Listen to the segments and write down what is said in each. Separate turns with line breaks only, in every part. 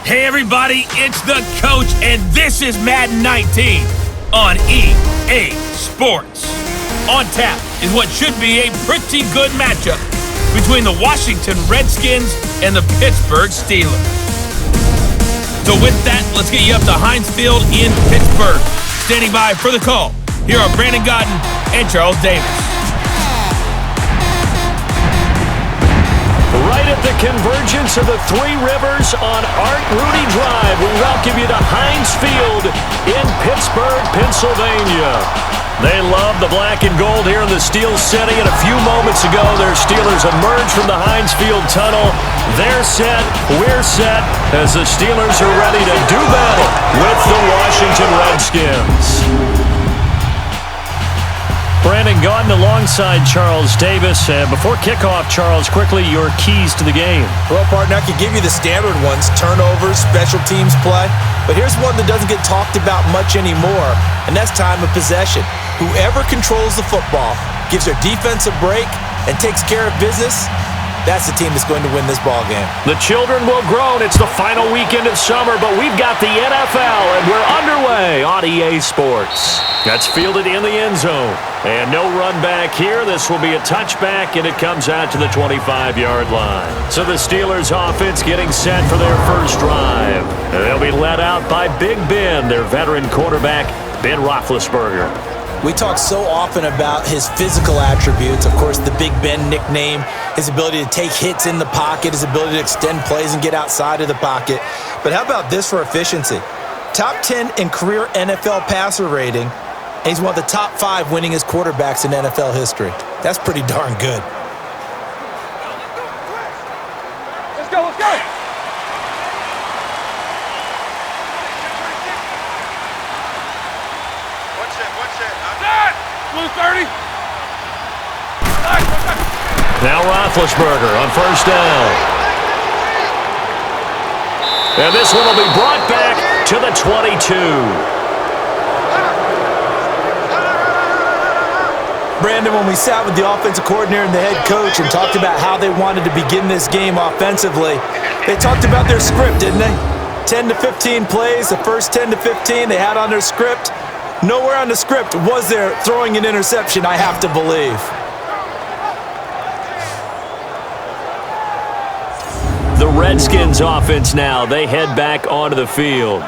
Hey everybody, it's the coach, and this is Madden 19 on EA Sports. On tap is what should be a pretty good matchup between the Washington Redskins and the Pittsburgh Steelers. So with that, let's get you up to Heinz Field in Pittsburgh. Standing by for the call, here are Brandon Godden and Charles Davis.
Right at the convergence of the Three Rivers on Art Rooney Drive, we welcome you to Heinz Field in Pittsburgh, Pennsylvania. They love the black and gold here in the Steel City, and a few moments ago, their Steelers emerged from the Heinz Field tunnel. They're set, we're set, as the Steelers are ready to do battle with the Washington Redskins. Brandon Godden alongside Charles Davis. Before kickoff, Charles, quickly your keys to the game.
Well, partner, I could give you the standard ones, turnovers, special teams play. But here's one that doesn't get talked about much anymore, and that's time of possession. Whoever controls the football, gives their defense a break, and takes care of business, that's the team that's going to win this ball game.
The children will groan. It's the final weekend of summer, but we've got the NFL, and we're underway on EA Sports. That's fielded in the end zone. And no run back here. This will be a touchback, and it comes out to the 25-yard line. So the Steelers offense getting set for their first drive. And they'll be led out by Big Ben, their veteran quarterback, Ben Roethlisberger.
We talk so often about his physical attributes. Of course, the Big Ben nickname, his ability to take hits in the pocket, his ability to extend plays and get outside of the pocket. But how about this for efficiency? Top 10 in career NFL passer rating, and he's one of the top 5 winningest quarterbacks in NFL history. That's pretty darn good.
Let's go, let's go! Blue 30.
Now Roethlisberger on first down. And this one will be brought back to the 22.
Brandon, when we sat with the offensive coordinator and the head coach and talked about how they wanted to begin this game offensively, they talked about their script, didn't they? 10 to 15 plays, the first 10 to 15 they had on their script. Nowhere on the script was there throwing an interception, I have to believe.
The Redskins offense now, they head back onto the field.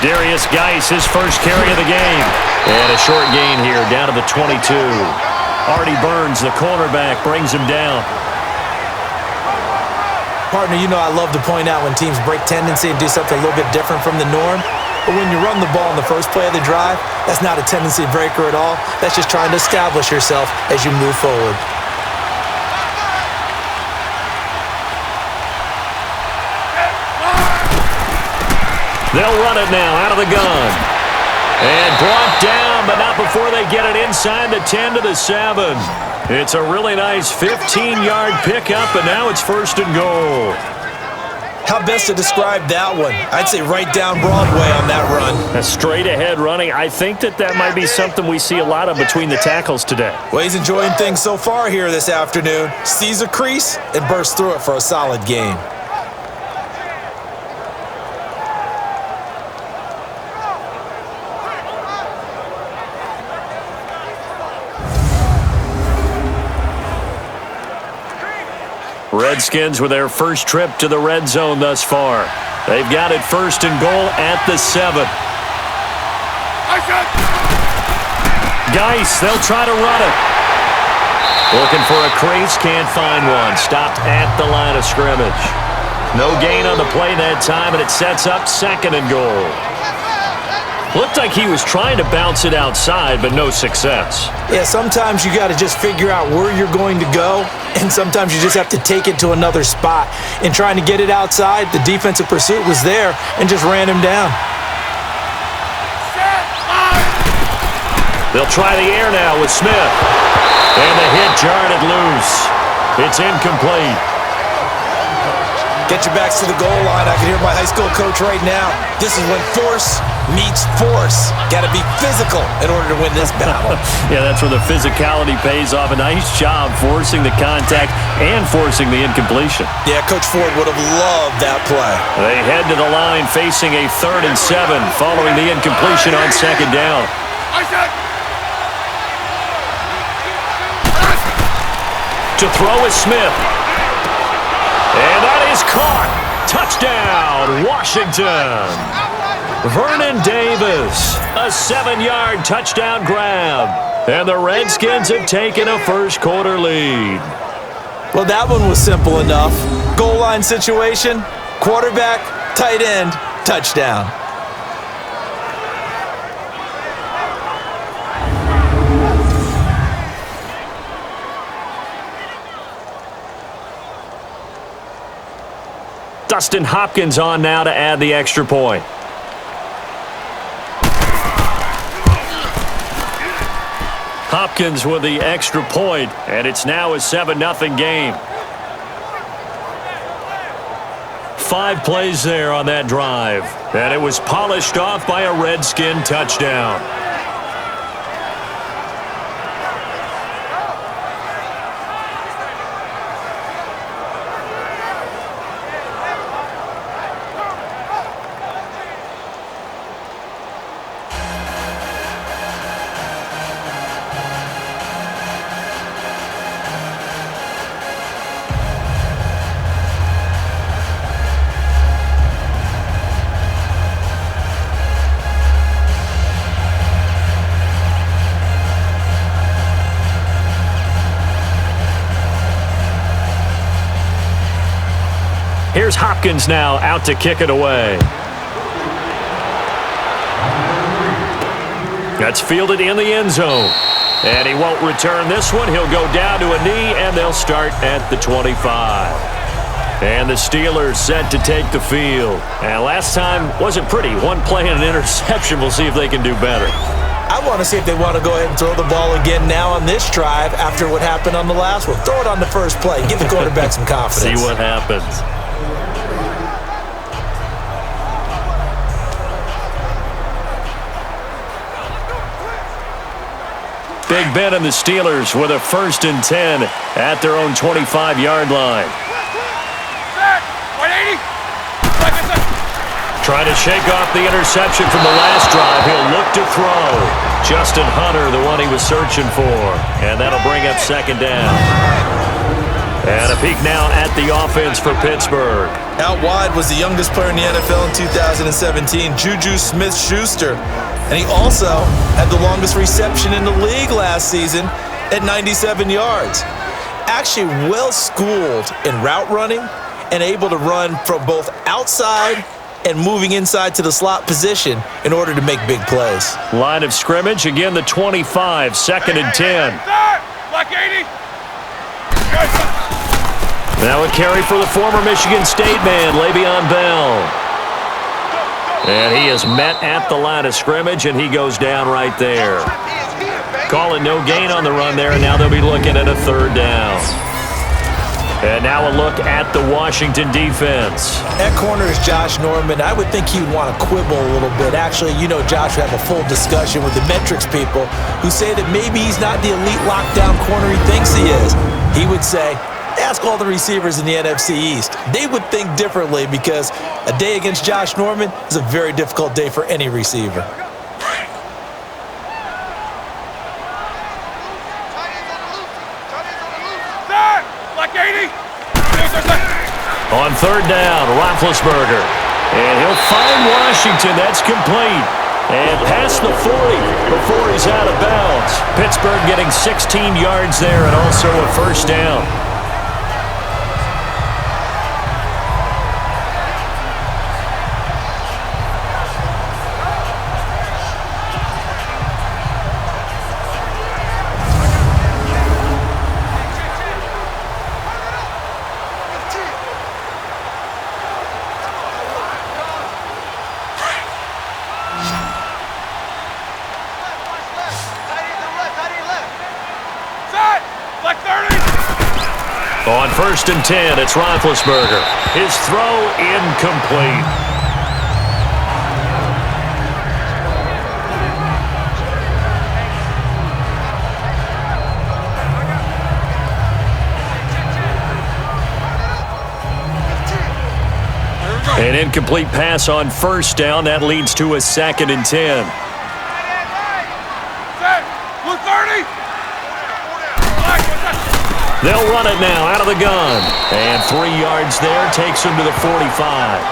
Darius Geis, his first carry of the game. And a short gain here, down to the 22. Artie Burns, the cornerback, brings him down.
Partner, you know I love to point out when teams break tendency and do something a little bit different from the norm. But when you run the ball on the first play of the drive, that's not a tendency breaker at all. That's just trying to establish yourself as you move forward.
They'll run it now out of the gun. And brought down, but not before they get it inside the 10 to the 7. It's a really nice 15-yard pickup, and now it's first and goal.
How best to describe that one? I'd say right down Broadway on that run.
A straight-ahead running. I think that might be something we see a lot of between the tackles today.
Well, he's enjoying things so far here this afternoon. Sees a crease and bursts through it for a solid gain.
Redskins with their first trip to the red zone thus far. They've got it first and goal at the 7. Geis, they'll try to run it. Looking for a crease, can't find one. Stopped at the line of scrimmage. No gain on the play that time, and it sets up second and goal. Looked like he was trying to bounce it outside, but no success.
Yeah, sometimes you got to just figure out where you're going to go, and sometimes you just have to take it to another spot. In trying to get it outside, the defensive pursuit was there and just ran him down.
They'll try the air now with Smith. And the hit jarred it loose. It's incomplete.
Get your backs to the goal line. I can hear my high school coach right now. This is when force meets force. Got to be physical in order to win this battle.
Yeah, that's where the physicality pays off. A nice job forcing the contact and forcing the incompletion.
Yeah, Coach Ford would have loved that play.
They head to the line facing a 3rd and 7 following the incompletion on 2nd down. To throw is Smith. And that is caught. Touchdown, Washington. Vernon Davis, a 7-yard touchdown grab. And the Redskins have taken a first-quarter lead.
Well, that one was simple enough. Goal line situation, quarterback, tight end, touchdown.
Dustin Hopkins on now to add the extra point. Hopkins with the extra point, and it's now a 7-0 game. 5 plays there on that drive, and it was polished off by a Redskin touchdown. Here's Hopkins now out to kick it away. That's fielded in the end zone. And he won't return this one. He'll go down to a knee, and they'll start at the 25. And the Steelers set to take the field. And last time wasn't pretty. One play and an interception. We'll see if they can do better.
I want to see if they want to go ahead and throw the ball again now on this drive after what happened on the last one. Throw it on the first play. Give the quarterback some confidence.
See what happens. Big Ben and the Steelers with a 1st and 10 at their own 25-yard line. Trying to shake off the interception from the last drive. He'll look to throw. Justin Hunter, the one he was searching for. And that'll bring up 2nd down. And a peek now at the offense for Pittsburgh.
Out wide was the youngest player in the NFL in 2017, Juju Smith-Schuster. And he also had the longest reception in the league last season at 97 yards. Actually well-schooled in route running and able to run from both outside and moving inside to the slot position in order to make big plays.
Line of scrimmage, again the 25, 2nd and 10.
Black 80.
Now a carry for the former Michigan State man, Le'Veon Bell. And he is met at the line of scrimmage, and he goes down right there. Call it no gain on the run there, and now they'll be looking at a 3rd down. And now a look at the Washington defense.
At corner is Josh Norman. I would think he would want to quibble a little bit. Actually, you know Josh would have a full discussion with the metrics people who say that maybe he's not the elite lockdown corner he thinks he is. He would say, ask all the receivers in the NFC East. They would think differently because a day against Josh Norman is a very difficult day for any receiver.
On 3rd down, Roethlisberger. And he'll find Washington. That's complete. And past the 40 before he's out of bounds. Pittsburgh getting 16 yards there and also a 1st down. On 1st and 10, it's Roethlisberger. His throw incomplete. An incomplete pass on 1st down. That leads to a 2nd and 10. They'll run it now out of the gun. And 3 yards there takes him to the 45.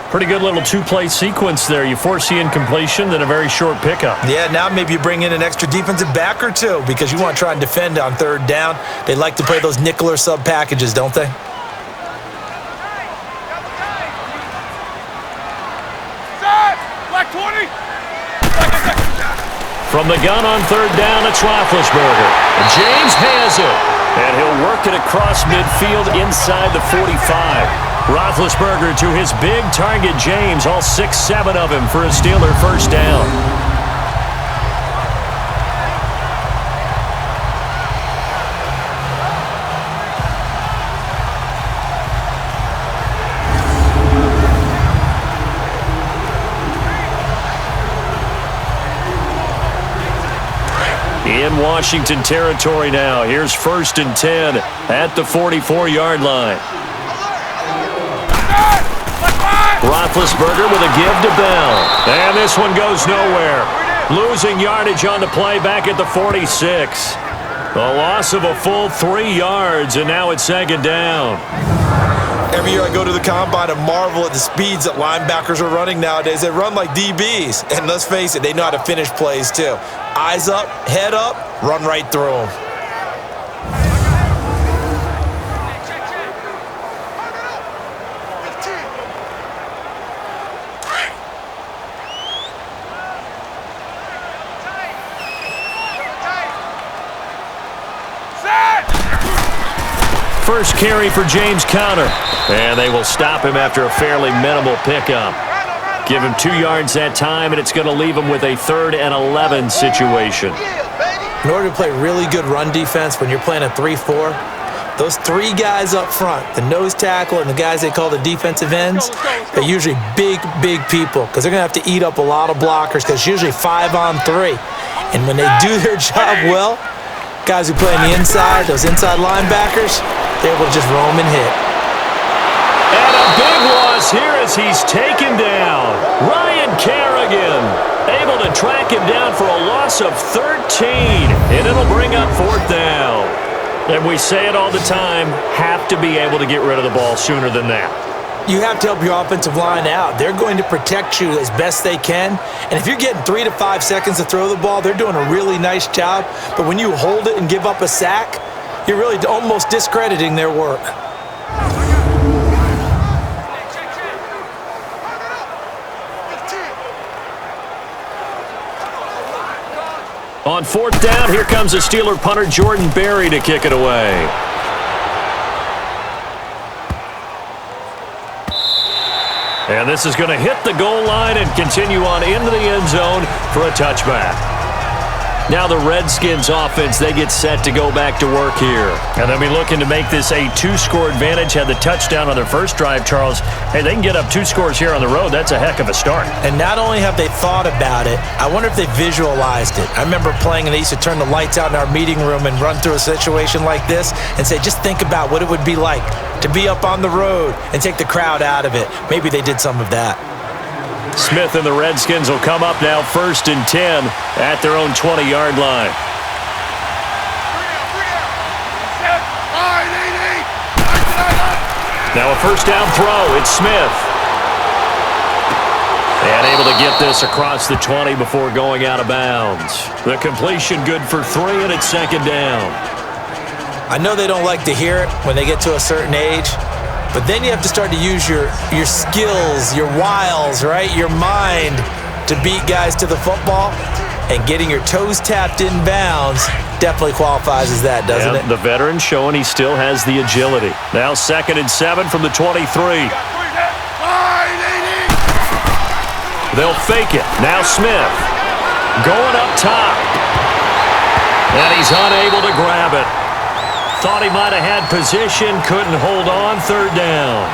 Pretty good little two-play sequence there. You force the incompletion, then a very short pickup.
Yeah, now maybe you bring in an extra defensive back or two because you want to try and defend on 3rd down. They like to play those nickel or sub packages, don't they?
From the gun on 3rd down, it's Roethlisberger. James has it. And he'll work it across midfield inside the 45. Roethlisberger to his big target, James. All 6-7 of him for a Steeler 1st down. In Washington territory now. Here's 1st and 10 at the 44-yard line. Roethlisberger with a give to Bell. And this one goes nowhere. Losing yardage on the play back at the 46. A loss of a full 3 yards, and now it's 2nd down.
Every year I go to the combine and marvel at the speeds that linebackers are running nowadays. They run like DBs. And let's face it, they know how to finish plays too. Eyes up, head up, run right through them.
First carry for James Conner. And they will stop him after a fairly minimal pickup. Give him 2 yards that time, and it's going to leave him with a 3rd and 11 situation.
In order to play really good run defense when you're playing a 3-4, those 3 guys up front, the nose tackle and the guys they call the defensive ends, they're usually big people because they're going to have to eat up a lot of blockers because it's usually 5 on 3. And when they do their job well, guys who play on the inside, those inside linebackers, they're able to just roam and hit.
And a big loss here as he's taken down. Ryan Kerrigan able to track him down for a loss of 13. And it'll bring up 4th down. And we say it all the time, have to be able to get rid of the ball sooner than that.
You have to help your offensive line out. They're going to protect you as best they can. And if you're getting 3 to 5 seconds to throw the ball, they're doing a really nice job. But when you hold it and give up a sack, you're really almost discrediting their work.
On 4th down, here comes a Steeler punter, Jordan Berry, to kick it away. And this is going to hit the goal line and continue on into the end zone for a touchback. Now the Redskins offense, they get set to go back to work here. And they'll be looking to make this a 2-score advantage. Had the touchdown on their first drive, Charles. Hey, they can get up 2 scores here on the road. That's a heck of a start.
And not only have they thought about it, I wonder if they visualized it. I remember playing and they used to turn the lights out in our meeting room and run through a situation like this and say, just think about what it would be like to be up on the road and take the crowd out of it. Maybe they did some of that.
Smith and the Redskins will come up now 1st and 10 at their own 20-yard line. Now a 1st down throw. It's Smith. And able to get this across the 20 before going out of bounds. The completion good for 3, and it's 2nd down.
I know they don't like to hear it when they get to a certain age, but then you have to start to use your skills, your wiles, right? Your mind to beat guys to the football. And getting your toes tapped in bounds definitely qualifies as that, doesn't it?
The veteran showing he still has the agility. Now 2nd and 7 from the 23. They'll fake it. Now Smith going up top. And he's unable to grab it. Thought he might have had position, couldn't hold on, third down.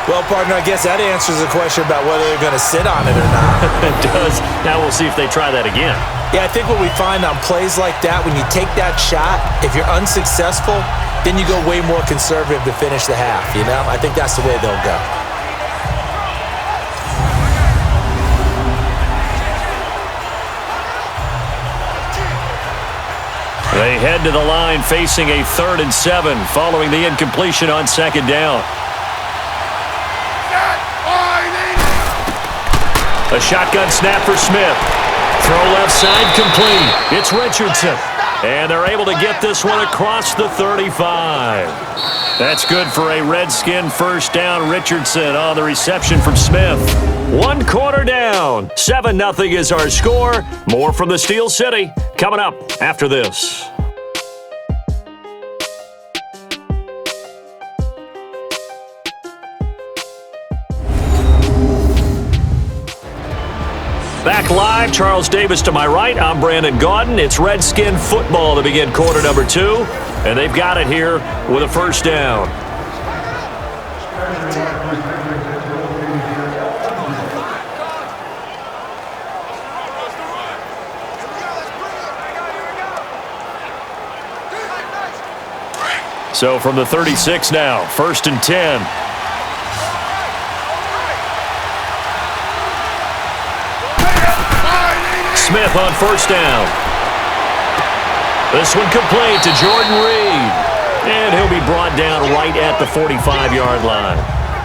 Well, partner, I guess that answers the question about whether they're going to sit on it or not.
It does. Now we'll see if they try that again.
Yeah, I think what we find on plays like that, when you take that shot, if you're unsuccessful, then you go way more conservative to finish the half, you know? I think that's the way they'll go.
They head to the line facing a 3rd and 7 following the incompletion on 2nd down. A shotgun snap for Smith. Throw left side complete. It's Richardson. And they're able to get this one across the 35. That's good for a Redskin first down. Richardson on the reception from Smith. 1 quarter down. 7-0 is our score. More from the Steel City coming up after this. Back live, Charles Davis to my right. I'm Brandon Gaudin. It's Redskin football to begin quarter number 2. And they've got it here with a first down. So from the 36 now, 1st and 10. Smith on first down. This one complete to Jordan Reed. And he'll be brought down right at the 45-yard line.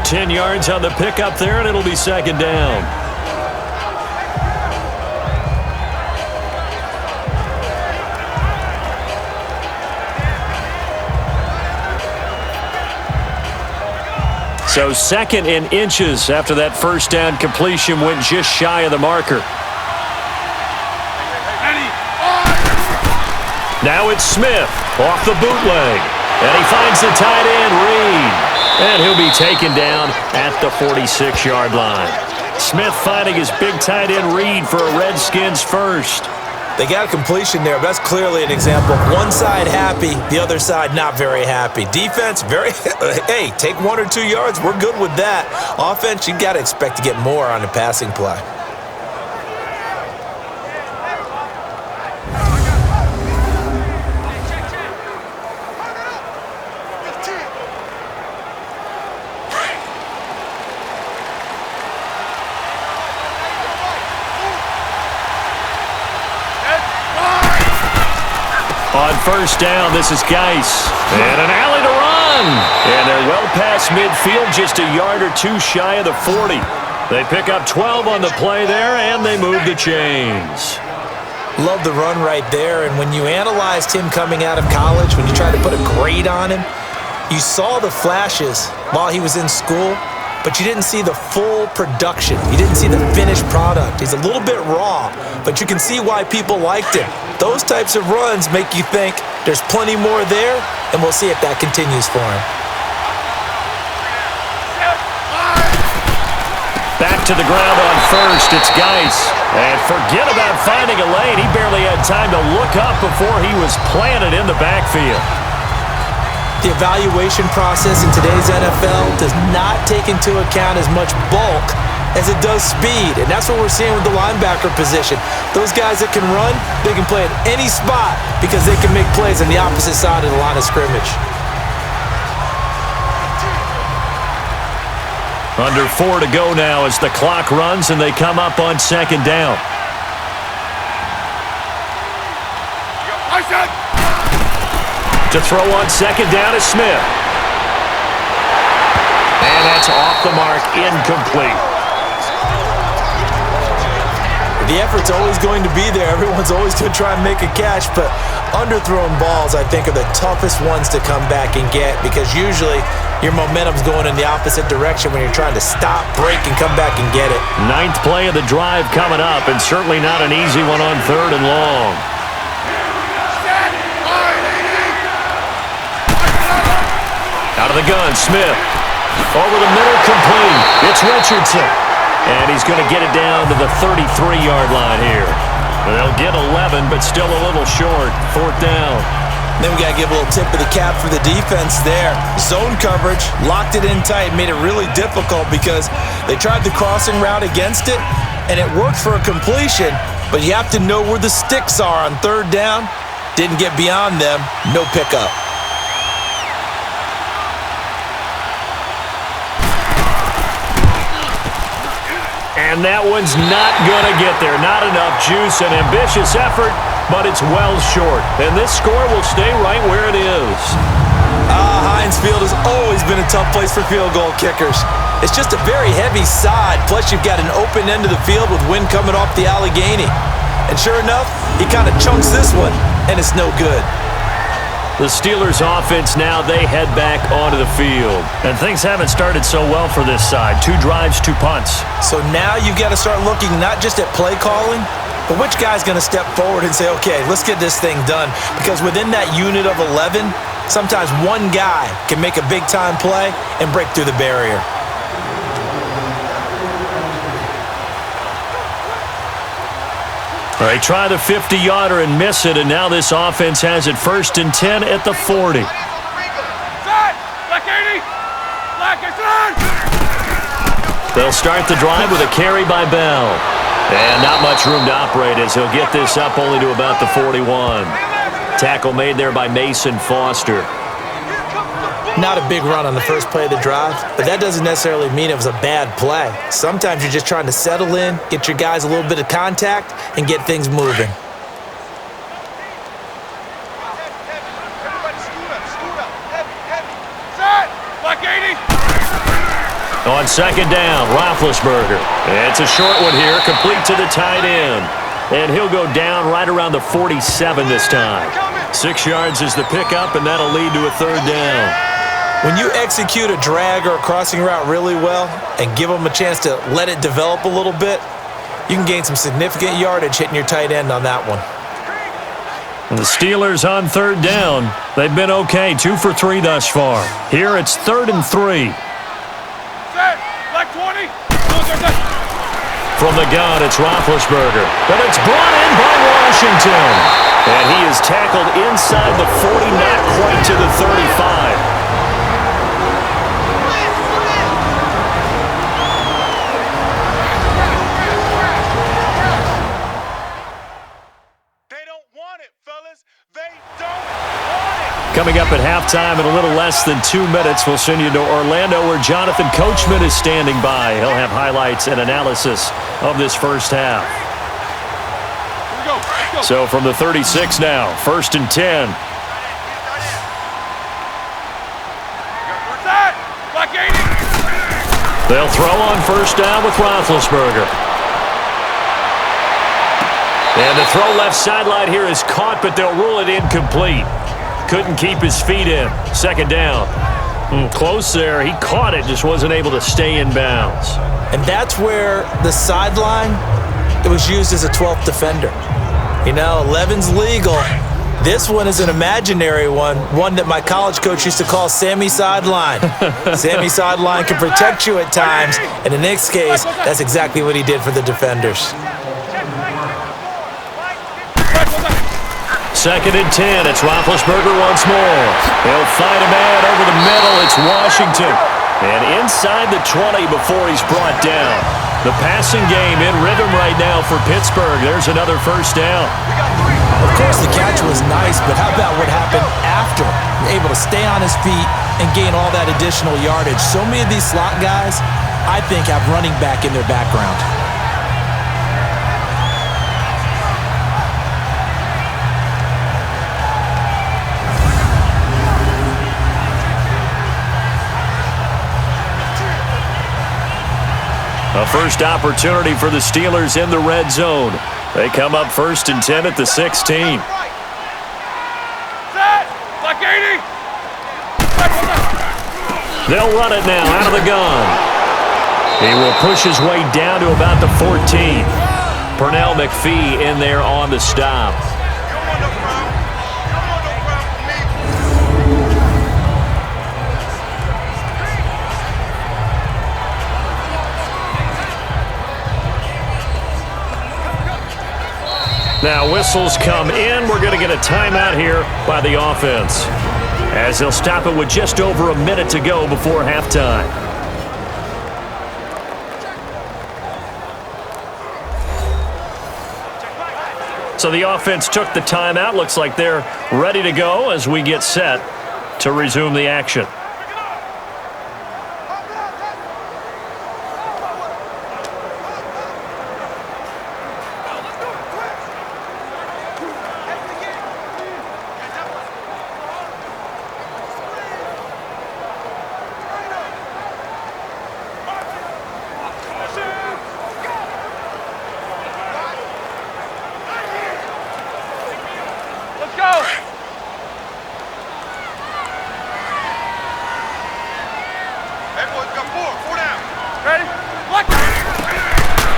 10 yards on the pickup there, and it'll be 2nd down. So 2nd in inches after that first down completion went just shy of the marker. Now it's Smith off the bootleg. And he finds the tight end, Reed. And he'll be taken down at the 46-yard line. Smith finding his big tight end, Reed, for a Redskins first.
They got a completion there, but that's clearly an example. One side happy, the other side not very happy. Defense, very, hey, take 1 or 2 yards. We're good with that. Offense, you got to expect to get more on the passing play.
On first down, this is Geis. And an alley to run. And they're well past midfield, just a yard or 2 shy of the 40. They pick up 12 on the play there, and they move the chains.
Love the run right there. And when you analyzed him coming out of college, when you tried to put a grade on him, you saw the flashes while he was in school, but you didn't see the full production. You didn't see the finished product. He's a little bit raw, but you can see why people liked him. Those types of runs make you think there's plenty more there, and we'll see if that continues for him.
Back to the ground on first, it's Geis. And forget about finding a lane. He barely had time to look up before he was planted in the backfield.
The evaluation process in today's NFL does not take into account as much bulk as it does speed, and that's what we're seeing with the linebacker position. Those guys that can run, they can play at any spot because they can make plays on the opposite side of the line of scrimmage.
Under 4 to go now as the clock runs and they come up on 2nd down. To throw on 2nd down is Smith. And that's off the mark, incomplete.
The effort's always going to be there. Everyone's always going to try and make a catch, but underthrown balls, I think, are the toughest ones to come back and get because usually your momentum's going in the opposite direction when you're trying to stop, break, and come back and get it.
9th play of the drive coming up, and certainly not an easy one on 3rd and long. Out of the gun, Smith. Over the middle, complete. It's Richardson. And he's going to get it down to the 33-yard line here. They'll get 11, but still a little short. 4th down.
Then we got to give a little tip of the cap for the defense there. Zone coverage, locked it in tight, made it really difficult because they tried the crossing route against it, and it worked for a completion, but you have to know where the sticks are on 3rd down. Didn't get beyond them, no pickup.
And that one's not going to get there. Not enough juice, an ambitious effort, but it's well short. And this score will stay right where it is.
Heinz Field has always been a tough place for field goal kickers. It's just a very heavy side, plus you've got an open end of the field with wind coming off the Allegheny. And sure enough, he kind of chunks this one, and it's no good.
The Steelers offense now, they head back onto the field. And things haven't started so well for this side. 2 drives, 2 punts.
So now you've got to start looking not just at play calling, but which guy's going to step forward and say, okay, let's get this thing done. Because within that unit of 11, sometimes one guy can make a big-time play and break through the barrier.
All right, try the 50-yarder and miss it, and now this offense has it 1st and 10 at the 40. They'll start the drive with a carry by Bell. And not much room to operate as he'll get this up only to about the 41. Tackle made there by Mason Foster.
Not a big run on the first play of the drive, but that doesn't necessarily mean it was a bad play. Sometimes you're just trying to settle in, get your guys a little bit of contact, and get things moving.
On 2nd down, Roethlisberger. It's a short one here, complete to the tight end. And he'll go down right around the 47 this time. 6 yards is the pickup, and that'll lead to a 3rd down.
When you execute a drag or a crossing route really well and give them a chance to let it develop a little bit, you can gain some significant yardage hitting your tight end on that one.
And the Steelers on 3rd down. They've been okay, 2 for 3 thus far. Here it's 3rd and 3. From the gun, it's Roethlisberger. But it's brought in by Washington. And he is tackled inside the 40, not quite to the 35. Coming up at halftime in a little less than 2 minutes, we'll send you to Orlando where Jonathan Coachman is standing by. He'll have highlights and analysis of this first half. So from the 36 now, 1st and 10. They'll throw on 1st down with Roethlisberger. And the throw left sideline here is caught, but they'll rule it incomplete. Couldn't keep his feet in. 2nd down. Close there. He caught it, just wasn't able to stay in bounds.
And that's where the sideline, it was used as a 12th defender. You know, 11's legal. This one is an imaginary one that my college coach used to call Sammy Sideline. Sammy Sideline can protect you at times, and in this case, that's exactly what he did for the defenders.
2nd and 10. It's Roethlisberger once more. He'll fight a man over the middle. It's Washington. And inside the 20 before he's brought down. The passing game in rhythm right now for Pittsburgh. There's another 1st down.
Of course, the catch was nice, but how about what happened after? Able to stay on his feet and gain all that additional yardage. So many of these slot guys, I think, have running back in their background.
A first opportunity for the Steelers in the red zone. They come up 1st and 10 at the 16. They'll run it now out of the gun. He will push his way down to about the 14. Pernell McPhee in there on the stop. Now whistles come in. We're going to get a timeout here by the offense, as they'll stop it with just over a minute to go before halftime. So the offense took the timeout. Looks like they're ready to go as we get set to resume the action.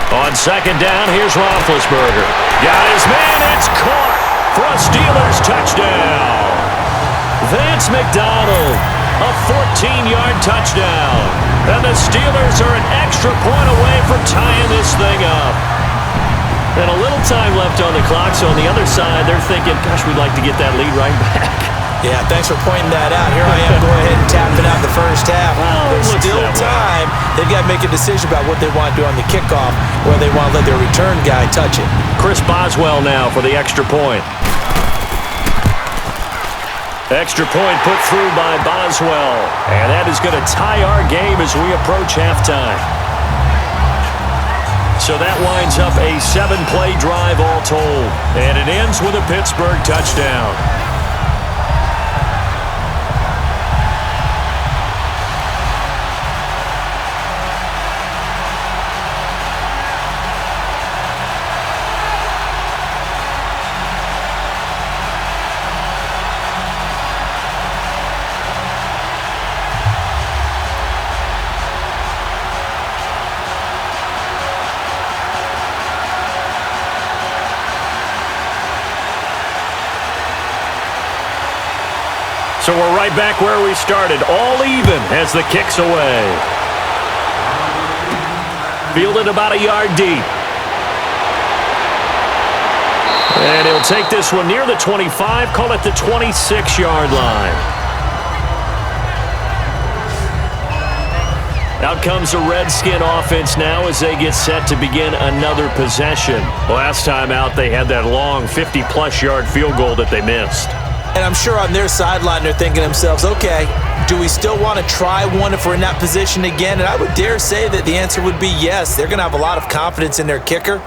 On
second down, here's Roethlisberger. Got his man, it's caught for a Steelers touchdown. Vance McDonald, a 14-yard touchdown. And the Steelers are an extra point away from tying this thing up. And a little time left on the clock, so on the other side, they're thinking, gosh, we'd like to get that lead right back.
Yeah, thanks for pointing that out. Here I am going ahead and tapping out the first half.
Well,
there's still time. They've got to make a decision about what they want to do on the kickoff, whether they want to let their return guy touch it.
Chris Boswell now for the extra point. Extra point put through by Boswell. And that is going to tie our game as we approach halftime. So that winds up a 7-play drive all told. And it ends with a Pittsburgh touchdown. So we're right back where we started, all even as the kick's away. Fielded about a yard deep. And he'll take this one near the 25, call it the 26-yard line. Out comes the Redskin offense now as they get set to begin another possession. Last time out, they had that long 50-plus yard field goal that they missed.
And I'm sure on their sideline they're thinking to themselves, okay, do we still want to try one if we're in that position again? And I would dare say that the answer would be yes. They're going to have a lot of confidence in their kicker.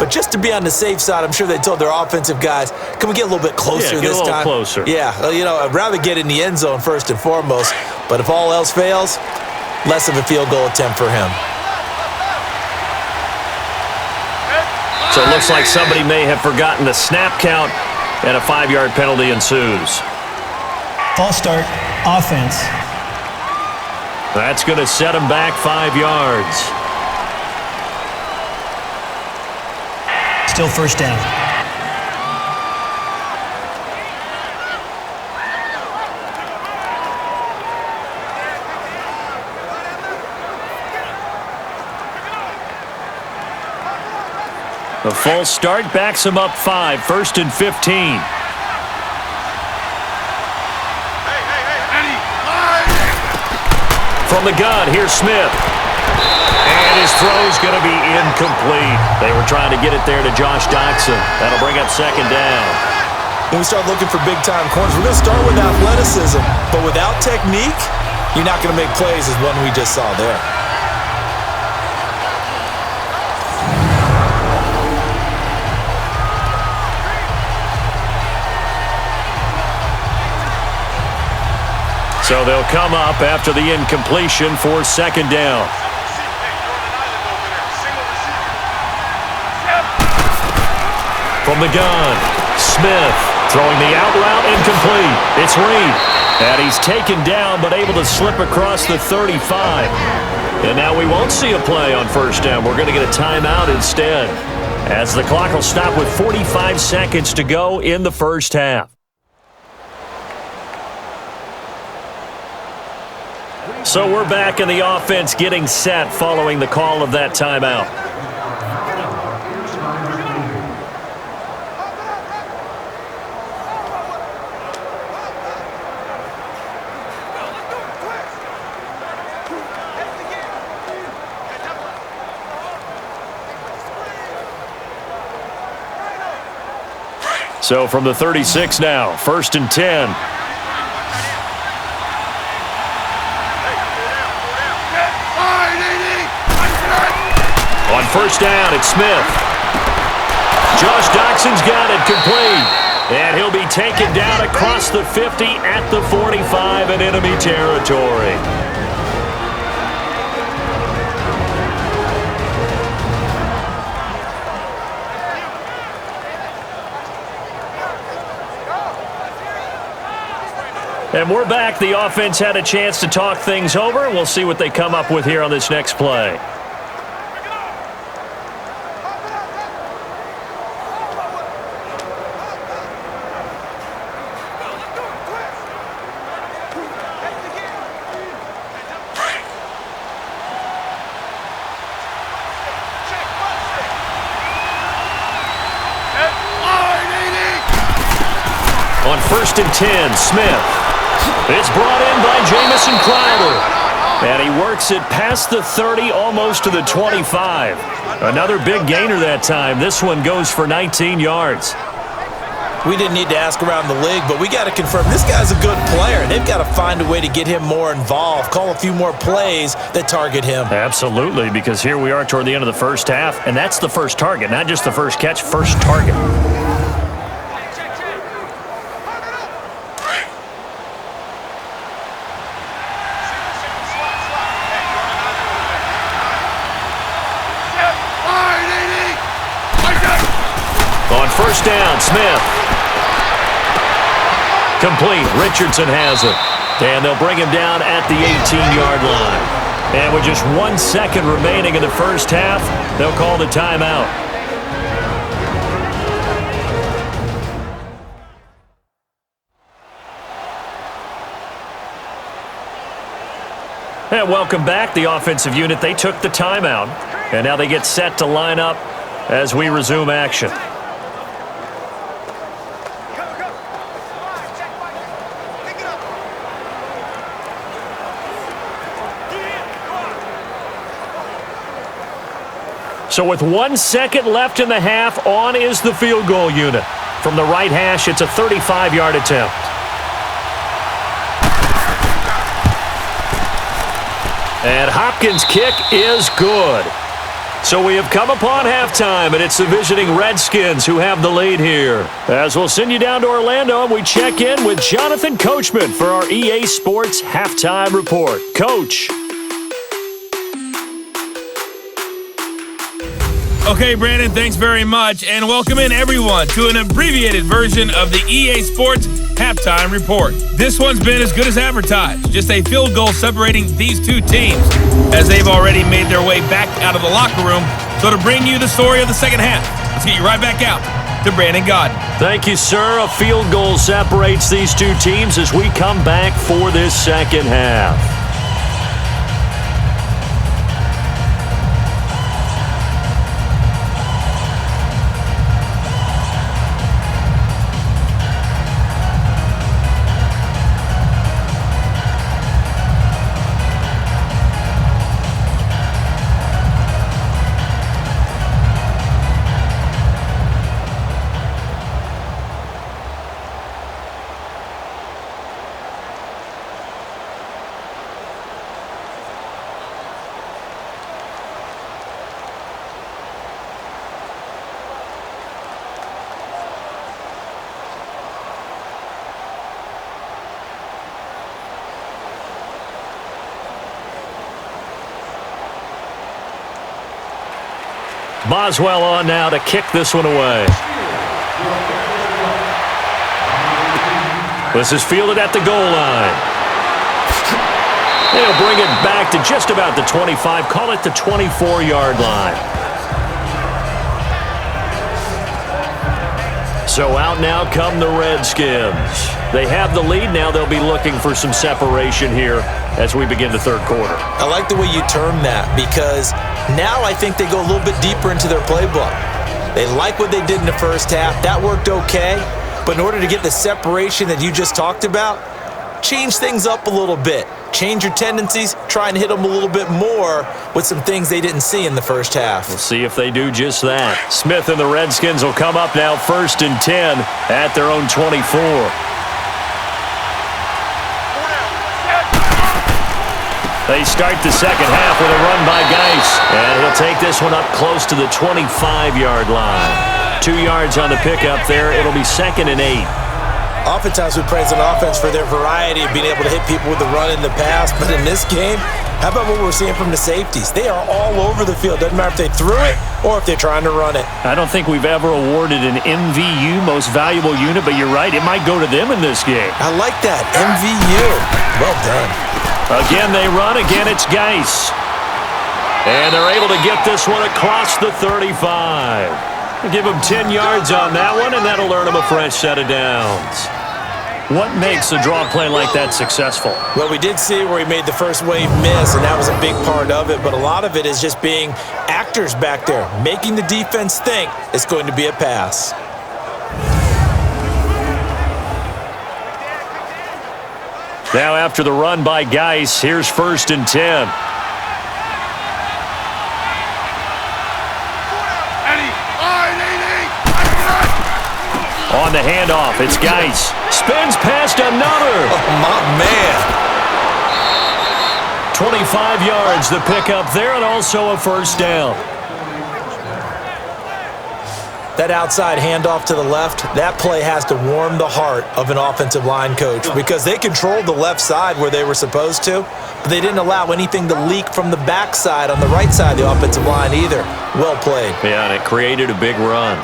But just to be on the safe side, I'm sure they told their offensive guys, can we get a little bit closer this time?
Yeah, get a little closer.
Yeah, you know, I'd rather get in the end zone first and foremost. But if all else fails, less of a field goal attempt for him.
So it looks like somebody may have forgotten the snap count, and a 5-yard penalty ensues.
False start, offense.
That's going to set him back 5 yards.
Still first down.
The false start backs him up 5, 1st and 15. From the gun, here's Smith. And his throw's going to be incomplete. They were trying to get it there to Josh Doctson. That'll bring up second down.
When we start looking for big-time corners, we're going to start with athleticism. But without technique, you're not going to make plays as one we just saw there.
So they'll come up after the incompletion for second down. From the gun, Smith throwing the out route incomplete. It's Reed. And he's taken down but able to slip across the 35. And now we won't see a play on first down. We're going to get a timeout instead, as the clock will stop with 45 seconds to go in the first half. So we're back in the offense getting set following the call of that timeout. So from the 36 now, 1st and 10. On 1st down, it's Smith. Josh Doxson's got it complete. And he'll be taken down across the 50 at the 45 in enemy territory. And we're back. The offense had a chance to talk things over. We'll see what they come up with here on this next play. On 1st and 10, Smith. It's brought in by Jamison Crowder. And he works it past the 30, almost to the 25. Another big gainer that time. This one goes for 19 yards.
We didn't need to ask around the league, but we got to confirm this guy's a good player. They've got to find a way to get him more involved, call a few more plays that target him.
Absolutely, because here we are toward the end of the first half, and that's the first target, not just the first catch, first target. On 1st down, Smith. Complete. Richardson has it. And they'll bring him down at the 18-yard line. And with just 1 second remaining in the first half, they'll call the timeout. And welcome back. The offensive unit, they took the timeout. And now they get set to line up as we resume action. So with 1 second left in the half, on is the field goal unit. From the right hash, it's a 35-yard attempt. And Hopkins' kick is good. So we have come upon halftime, and it's the visiting Redskins who have the lead here. As we'll send you down to Orlando, and we check in with Jonathan Coachman for our EA Sports Halftime Report. Coach.
Okay, Brandon, thanks very much, and welcome in everyone to an abbreviated version of the EA Sports Halftime Report. This one's been as good as advertised, just a field goal separating these two teams as they've already made their way back out of the locker room. So to bring you the story of the second half, let's get you right back out to Brandon Godden.
Thank you, sir. A field goal separates these two teams as we come back for this second half. Boswell on now to kick this one away. This is fielded at the goal line. They'll bring it back to just about the 25, call it the 24-yard line. So out now come the Redskins. They have the lead. Now they'll be looking for some separation here as we begin the third quarter.
I like the way you term that because now I think they go a little bit deeper into their playbook. They like what they did in the first half. That worked okay. But in order to get the separation that you just talked about, change things up a little bit. change your tendencies, try and hit them a little bit more with some things they didn't see in the first half.
We'll see if they do just that. Smith and the Redskins will come up now 1st and 10 at their own 24. They start the second half with a run by Geis, and he'll take this one up close to the 25-yard line. 2 yards on the pickup there. It'll be 2nd and 8.
Oftentimes we praise an offense for their variety of being able to hit people with the run in the pass, but in this game, how about what we're seeing from the safeties? They are all over the field. Doesn't matter if they threw it or if they're trying to run it.
I don't think we've ever awarded an MVU, most valuable unit, but you're right, it might go to them in this game.
I like that, MVU. Well done.
Again, they run. Again, it's Geis. And they're able to get this one across the 35. Give them 10 yards on that one, and that'll earn them a fresh set of downs. What makes a draw play like that successful?
Well, we did see where he made the first wave miss, and that was a big part of it, but a lot of it is just being actors back there, making the defense think it's going to be a pass.
Now after the run by Geis, here's 1st and 10. On the handoff, it's Geis. Spins past another.
Oh, my man.
25 yards the pickup there, and also a first down.
That outside handoff to the left, that play has to warm the heart of an offensive line coach because they controlled the left side where they were supposed to, but they didn't allow anything to leak from the backside on the right side of the offensive line either. Well played.
Yeah, and it created a big run.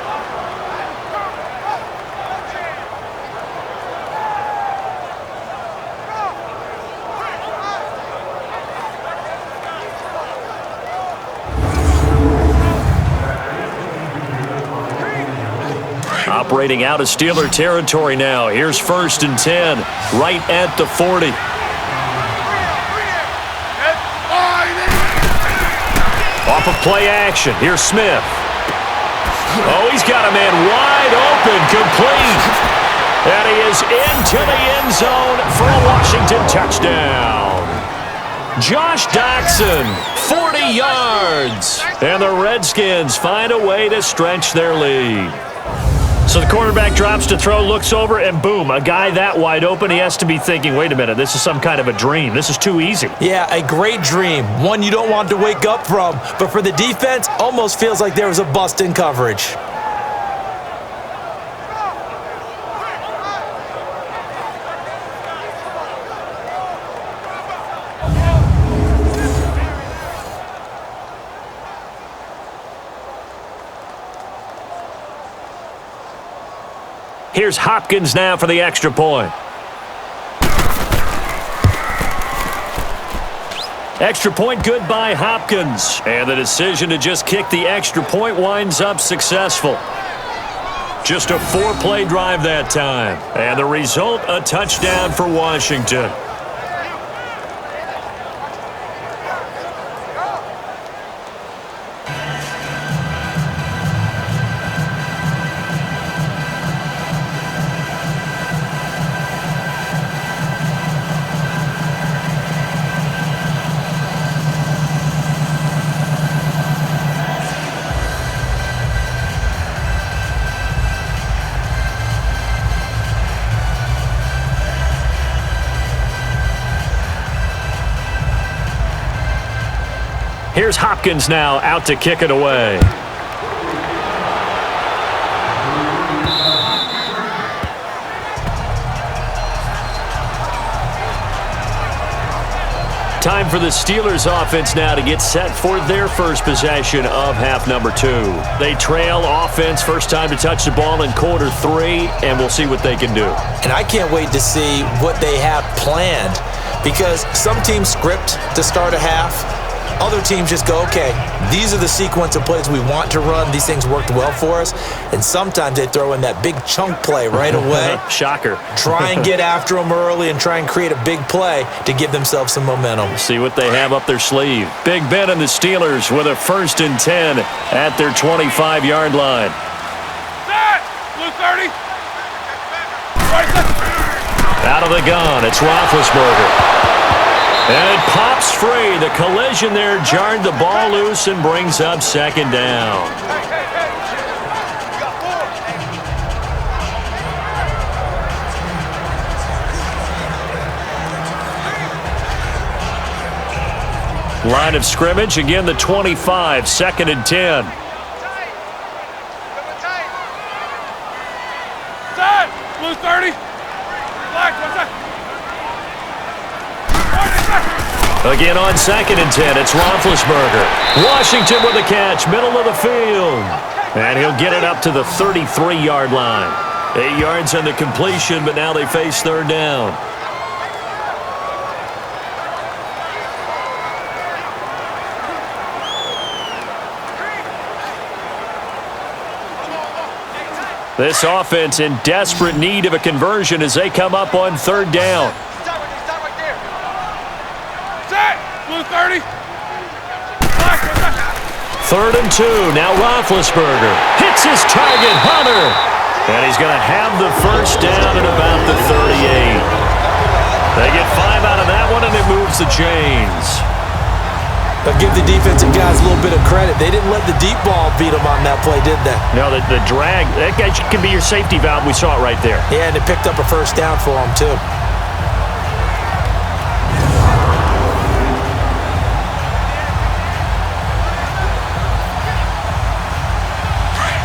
Operating out of Steeler territory now. Here's 1st and 10, right at the 40. Off of play action. Here's Smith. Oh, he's got a man wide open, complete. And he is into the end zone for a Washington touchdown. Josh Doctson, 40 yards. And the Redskins find a way to stretch their lead. So the quarterback drops to throw, looks over, and boom, a guy that wide open, he has to be thinking, wait a minute, this is some kind of a dream. This is too easy.
Yeah, a great dream. One you don't want to wake up from. But for the defense, almost feels like there was a bust in coverage.
Here's Hopkins now for the extra point. Extra point good by Hopkins. And the decision to just kick the extra point winds up successful. Just a 4-play drive that time. And the result, a touchdown for Washington. Here's Hopkins now out to kick it away. Time for the Steelers offense now to get set for their first possession of half number 2. They trail offense first time to touch the ball in quarter 3, and we'll see what they can do.
And I can't wait to see what they have planned because some teams script to start a half. Other teams just go, okay, these are the sequence of plays we want to run. These things worked well for us. And sometimes they throw in that big chunk play right away.
Shocker.
Try and get after them early and try and create a big play to give themselves some momentum.
See what they have up their sleeve. Big Ben and the Steelers with a 1st and 10 at their 25-yard line.
Blue 30.
Out of the gun, it's Roethlisberger. And it pops free. The collision there jarred the ball loose and brings up second down. Line of scrimmage, again the 25, 2nd and 10.
Blue 30. Black,
again on 2nd and 10, it's Roethlisberger. Washington with a catch, middle of the field. And he'll get it up to the 33-yard line. 8 yards on the completion, but now they face third down. This offense in desperate need of a conversion as they come up on third down.
Stop right there. Set. Blue 30. Black,
3rd and 2. Now Roethlisberger hits his target, Hunter. And he's going to have the first down at about the 38. They get 5 out of that one, and it moves the chains.
But give the defensive guys a little bit of credit. They didn't let the deep ball beat them on that play, did they?
No, the drag, that guy can be your safety valve. We saw it right there.
Yeah, and it picked up a first down for them, too.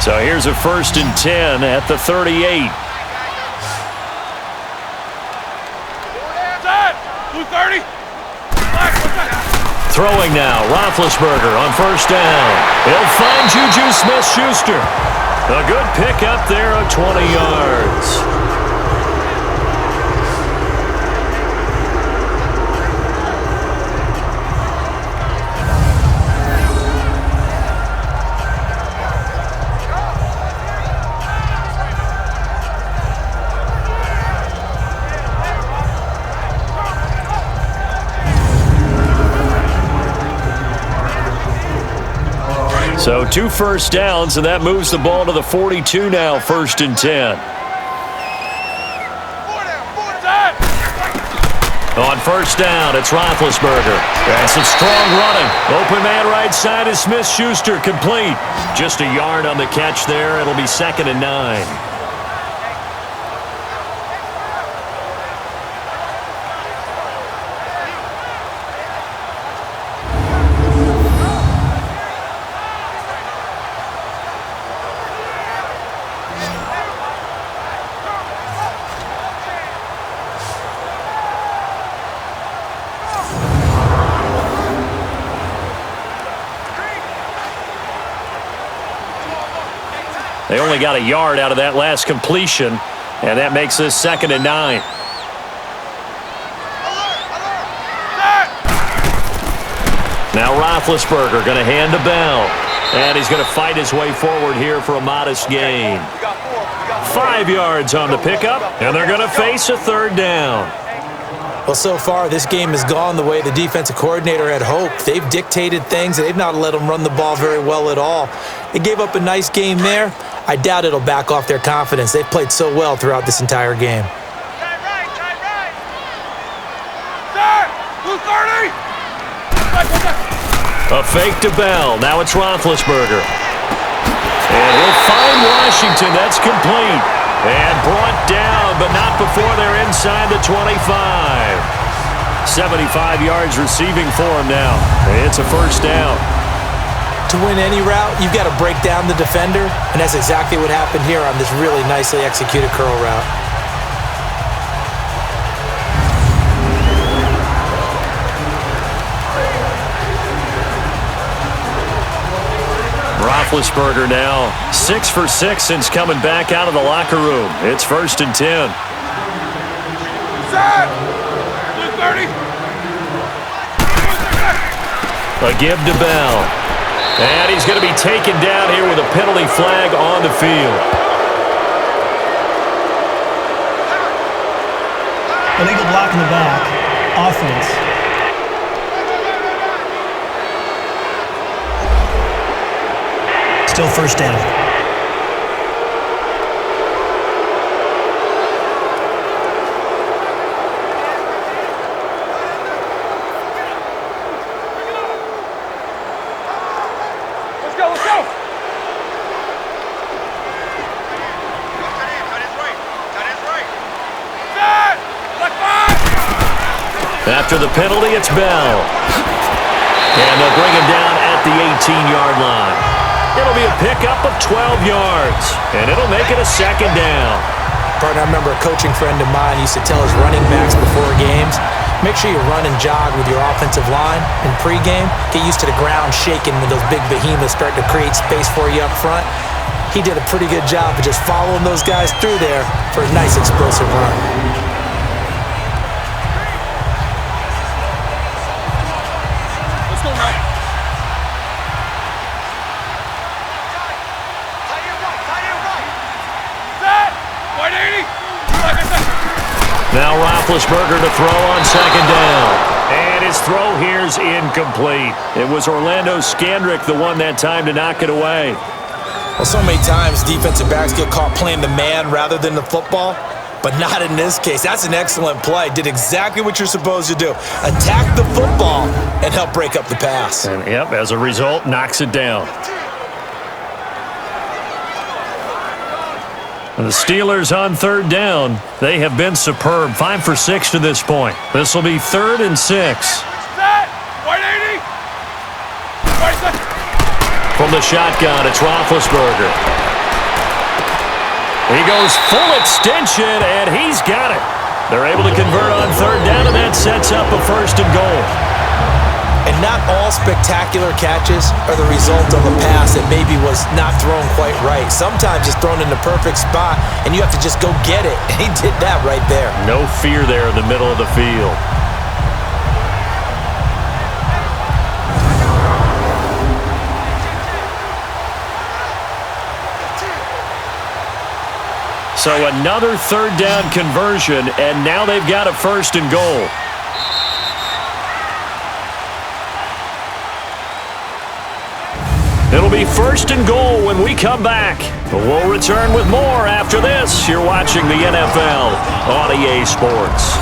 So here's a 1st and 10 at the 38.
Blue 30.
Throwing now, Roethlisberger on first down. He'll find Juju Smith-Schuster. A good pickup there of 20 yards. So 2 first downs, and that moves the ball to the 42 now, 1st and 10. On first down, it's Roethlisberger. And some strong running. Open man right side is Smith-Schuster, complete. Just a yard on the catch there. It'll be 2nd and 9. They only got a yard out of that last completion, and that makes this 2nd and 9. Now Roethlisberger going to hand to Bell, and he's going to fight his way forward here for a modest gain. 5 yards on the pickup, and they're going to face a third down.
Well, so far, this game has gone the way the defensive coordinator had hoped. They've dictated things, and they've not let them run the ball very well at all. They gave up a nice game there. I doubt it'll back off their confidence. They've played so well throughout this entire game.
Try right. Sir, Blue 30.
A fake to Bell. Now it's Roethlisberger. And he'll find Washington. That's complete. And brought down, but not before they're inside the 25. 75 yards receiving for him now. It's a first down.
To win any route, you've got to break down the defender, and that's exactly what happened here on this really nicely executed curl route.
Roethlisberger now 6 for 6 since coming back out of the locker room. It's 1st and 10.
Set. Blue 30.
A give to Bell. And he's going to be taken down here with a penalty flag on the field.
Illegal block in the back. Offense. Still first down.
After the penalty, it's Bell. And they'll bring him down at the 18-yard line. It'll be a pickup of 12 yards, and it'll make it a second down.
Partner, I remember a coaching friend of mine used to tell his running backs before games, make sure you run and jog with your offensive line in pregame. Get used to the ground shaking when those big behemoths start to create space for you up front. He did a pretty good job of just following those guys through there for a nice explosive run.
Let's go, Matt. Set! 180! Like I said.
Now Roethlisberger to throw on second down. And his throw here's incomplete. It was Orlando Scandrick the one that time to knock it away.
Well, so many times defensive backs get caught playing the man rather than the football, but not in this case. That's an excellent play. Did exactly what you're supposed to do. Attack the football and help break up the pass.
And, yep, as a result, knocks it down. And the Steelers on third down. They have been superb. 5 for 6 to this point. This will be 3rd and 6.
Set! 180! Right set!
From the shotgun, it's Roethlisberger. He goes full extension, and he's got it. They're able to convert on third down, and that sets up a 1st and goal.
And not all spectacular catches are the result of a pass that maybe was not thrown quite right. Sometimes it's thrown in the perfect spot, and you have to just go get it. And he did that right there.
No fear there in the middle of the field. So another third down conversion, and now they've got a 1st and goal. It'll be 1st and goal when we come back. We'll return with more after this. You're watching the NFL on EA Sports.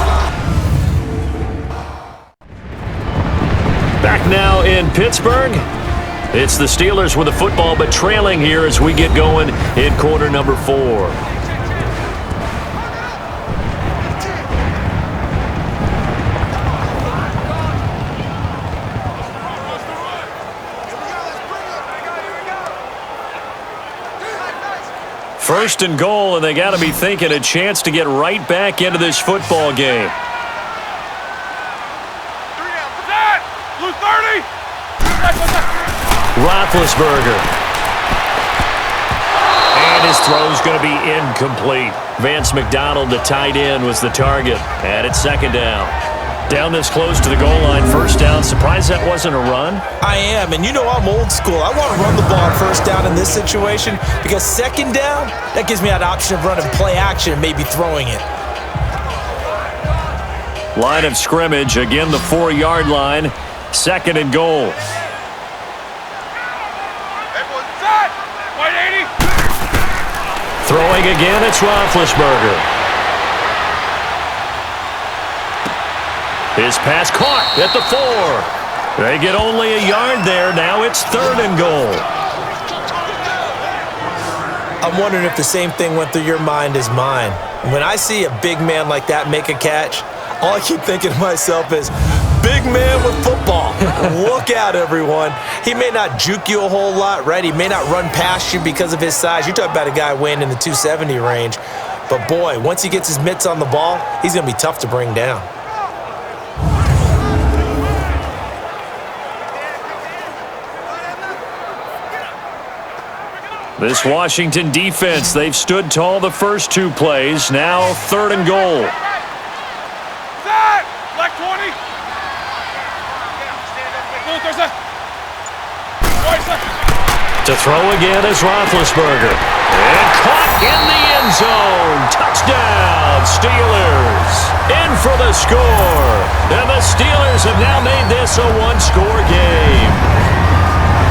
Back now in Pittsburgh. It's the Steelers with the football, but trailing here as we get going in quarter number 4. First and goal, and they got to be thinking a chance to get right back into this football game.
Set! Blue 30!
Roethlisberger. And his throw's going to be incomplete. Vance McDonald, the tight end, was the target. And it's 2nd down. Down this close to the goal line, 1st down. Surprised that wasn't a run?
I am, and you know I'm old school. I want to run the ball on 1st down in this situation because 2nd down, that gives me that option of running play action and maybe throwing it.
Line of scrimmage, again the 4-yard line, 2nd and goal.
Everyone set! 180!
Throwing again, it's Roethlisberger. His pass caught at the 4. They get only a yard there. Now it's 3rd and goal.
I'm wondering if the same thing went through your mind as mine. When I see a big man like that make a catch, all I keep thinking to myself is, big man with football. Look out, everyone. He may not juke you a whole lot, right? He may not run past you because of his size. You're talking about a guy weighing in the 270 range. But, boy, once he gets his mitts on the ball, he's going to be tough to bring down.
This Washington defense, they've stood tall the first 2 plays. Now 3rd and goal.
Set! Black 20! Blue 30! White set!
To throw again is Roethlisberger. And caught in the end zone. Touchdown, Steelers. In for the score. And the Steelers have now made this a 1-score game.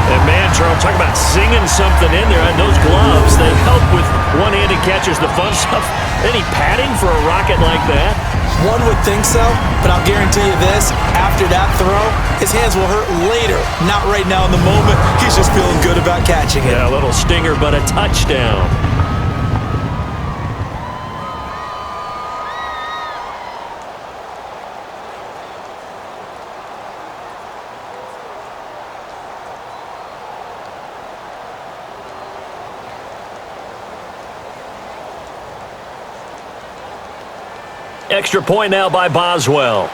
And man, Charles, talk about singing something in there. And those gloves, they help with one-handed catches, the fun stuff. Any padding for a rocket like that?
One would think so, but I'll guarantee you this. After that throw, his hands will hurt later. Not right now in the moment. He's just feeling good about catching it.
Yeah, a little stinger, but a touchdown. Extra point now by Boswell.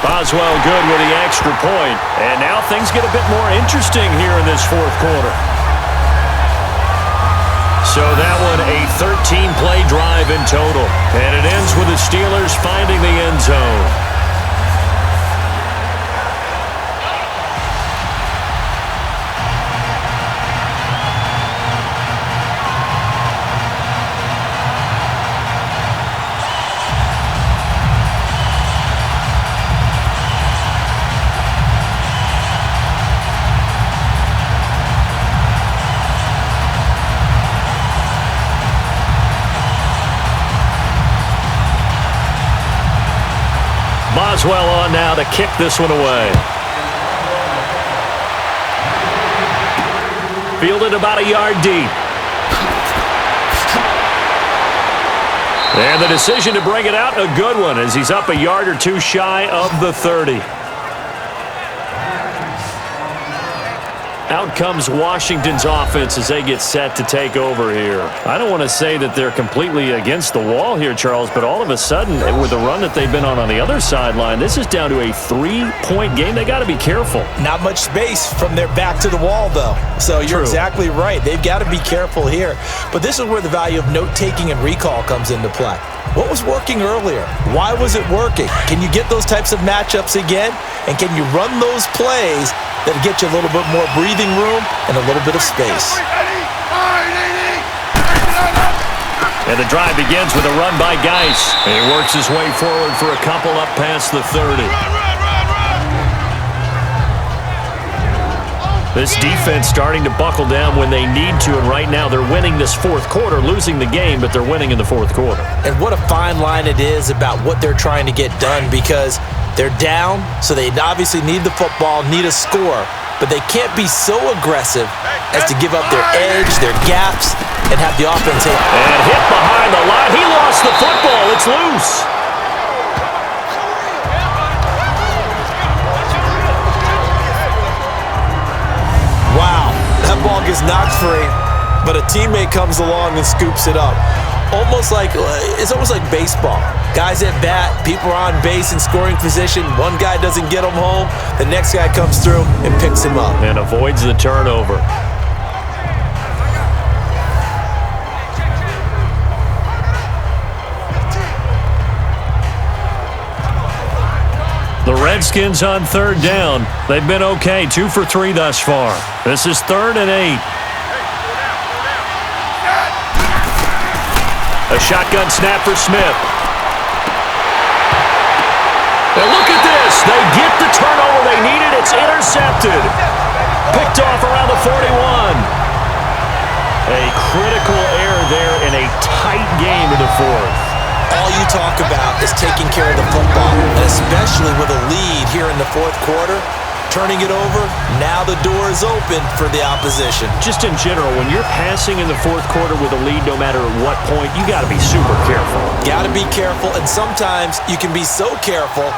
Boswell good with the extra point. And now things get a bit more interesting here in this fourth quarter. So that one a 13-play drive in total. And it ends with the Steelers finding the end zone. Boswell on now to kick this one away. Fielded about a yard deep. And the decision to bring it out, a good one, as he's up a yard or two shy of the 30. Out comes Washington's offense as they get set to take over here. I don't want to say that they're completely against the wall here, Charles, but all of a sudden, with the run that they've been on the other sideline, this is down to a 3-point game. They got to be careful.
Not much space from their back to the wall, though. So you're exactly right. They've got to be careful here. But this is where the value of note-taking and recall comes into play. What was working earlier? Why was it working? Can you get those types of matchups again? And can you run those plays that get you a little bit more breathing room and a little bit of space?
And the drive begins with a run by Geis. And he works his way forward for a couple up past the 30. This defense starting to buckle down when they need to, and right now they're winning this fourth quarter, losing the game, but they're winning in the fourth quarter.
And what a fine line it is about what they're trying to get done, because they're down, so they obviously need the football, need a score, but they can't be so aggressive as to give up their edge, their gaps, and have the offense hit.
And hit behind the line. He lost the football. It's loose.
Wow, that ball gets knocked free, but a teammate comes along and scoops it up. It's almost like baseball. Guys at bat, people are on base in scoring position. One guy doesn't get him home. The next guy comes through and picks him up.
And avoids the turnover. The Redskins on third down. They've been okay, 2 for 3 thus far. This is 3rd and 8. A shotgun snap for Smith. And look at this. They get the turnover they needed. It's intercepted. Picked off around the 41. A critical error there in a tight game in the fourth.
All you talk about is taking care of the football, and especially with a lead here in the fourth quarter. Turning it over, now the door is open for the opposition.
Just in general, when you're passing in the fourth quarter with a lead, no matter at what point, you got to be super careful.
Got to be careful, and sometimes you can be so careful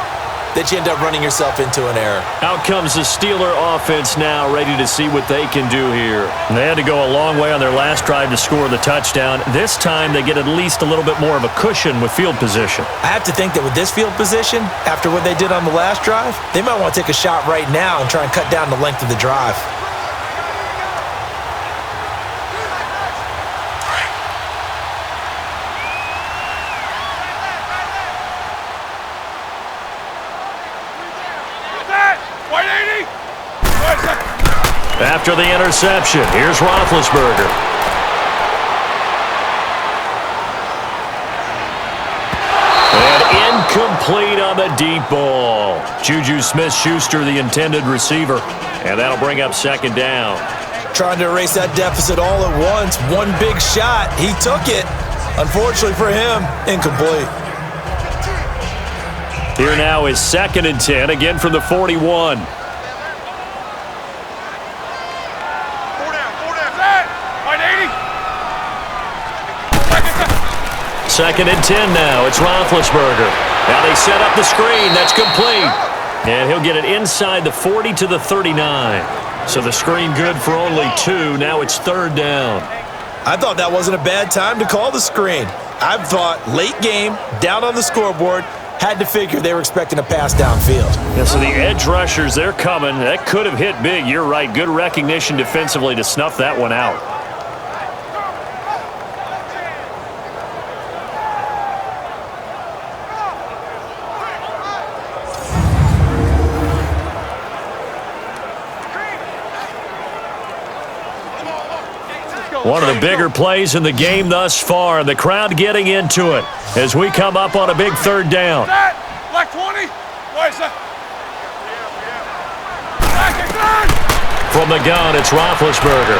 that you end up running yourself into an error.
Out comes the Steeler offense now, ready to see what they can do here. They had to go a long way on their last drive to score the touchdown. This time, they get at least a little bit more of a cushion with field position.
I have to think that with this field position, after what they did on the last drive, they might want to take a shot right now and try and cut down the length of the drive.
After the interception, here's Roethlisberger. And incomplete on the deep ball. Juju Smith-Schuster, the intended receiver. And that'll bring up 2nd down.
Trying to erase that deficit all at once. One big shot. He took it. Unfortunately for him, incomplete.
Here now is 2nd and 10, again from the 41. Second and 10 now. It's Roethlisberger. Now they set up the screen. That's complete. And he'll get it inside the 40 to the 39. So the screen good for only 2. Now it's 3rd down.
I thought that wasn't a bad time to call the screen. I thought late game, down on the scoreboard, had to figure they were expecting a pass downfield.
Yeah, so the edge rushers, they're coming. That could have hit big. You're right. Good recognition defensively to snuff that one out. One of the bigger plays in the game thus far. The crowd getting into it as we come up on a big third down.
Black 20.
From the gun, it's Roethlisberger.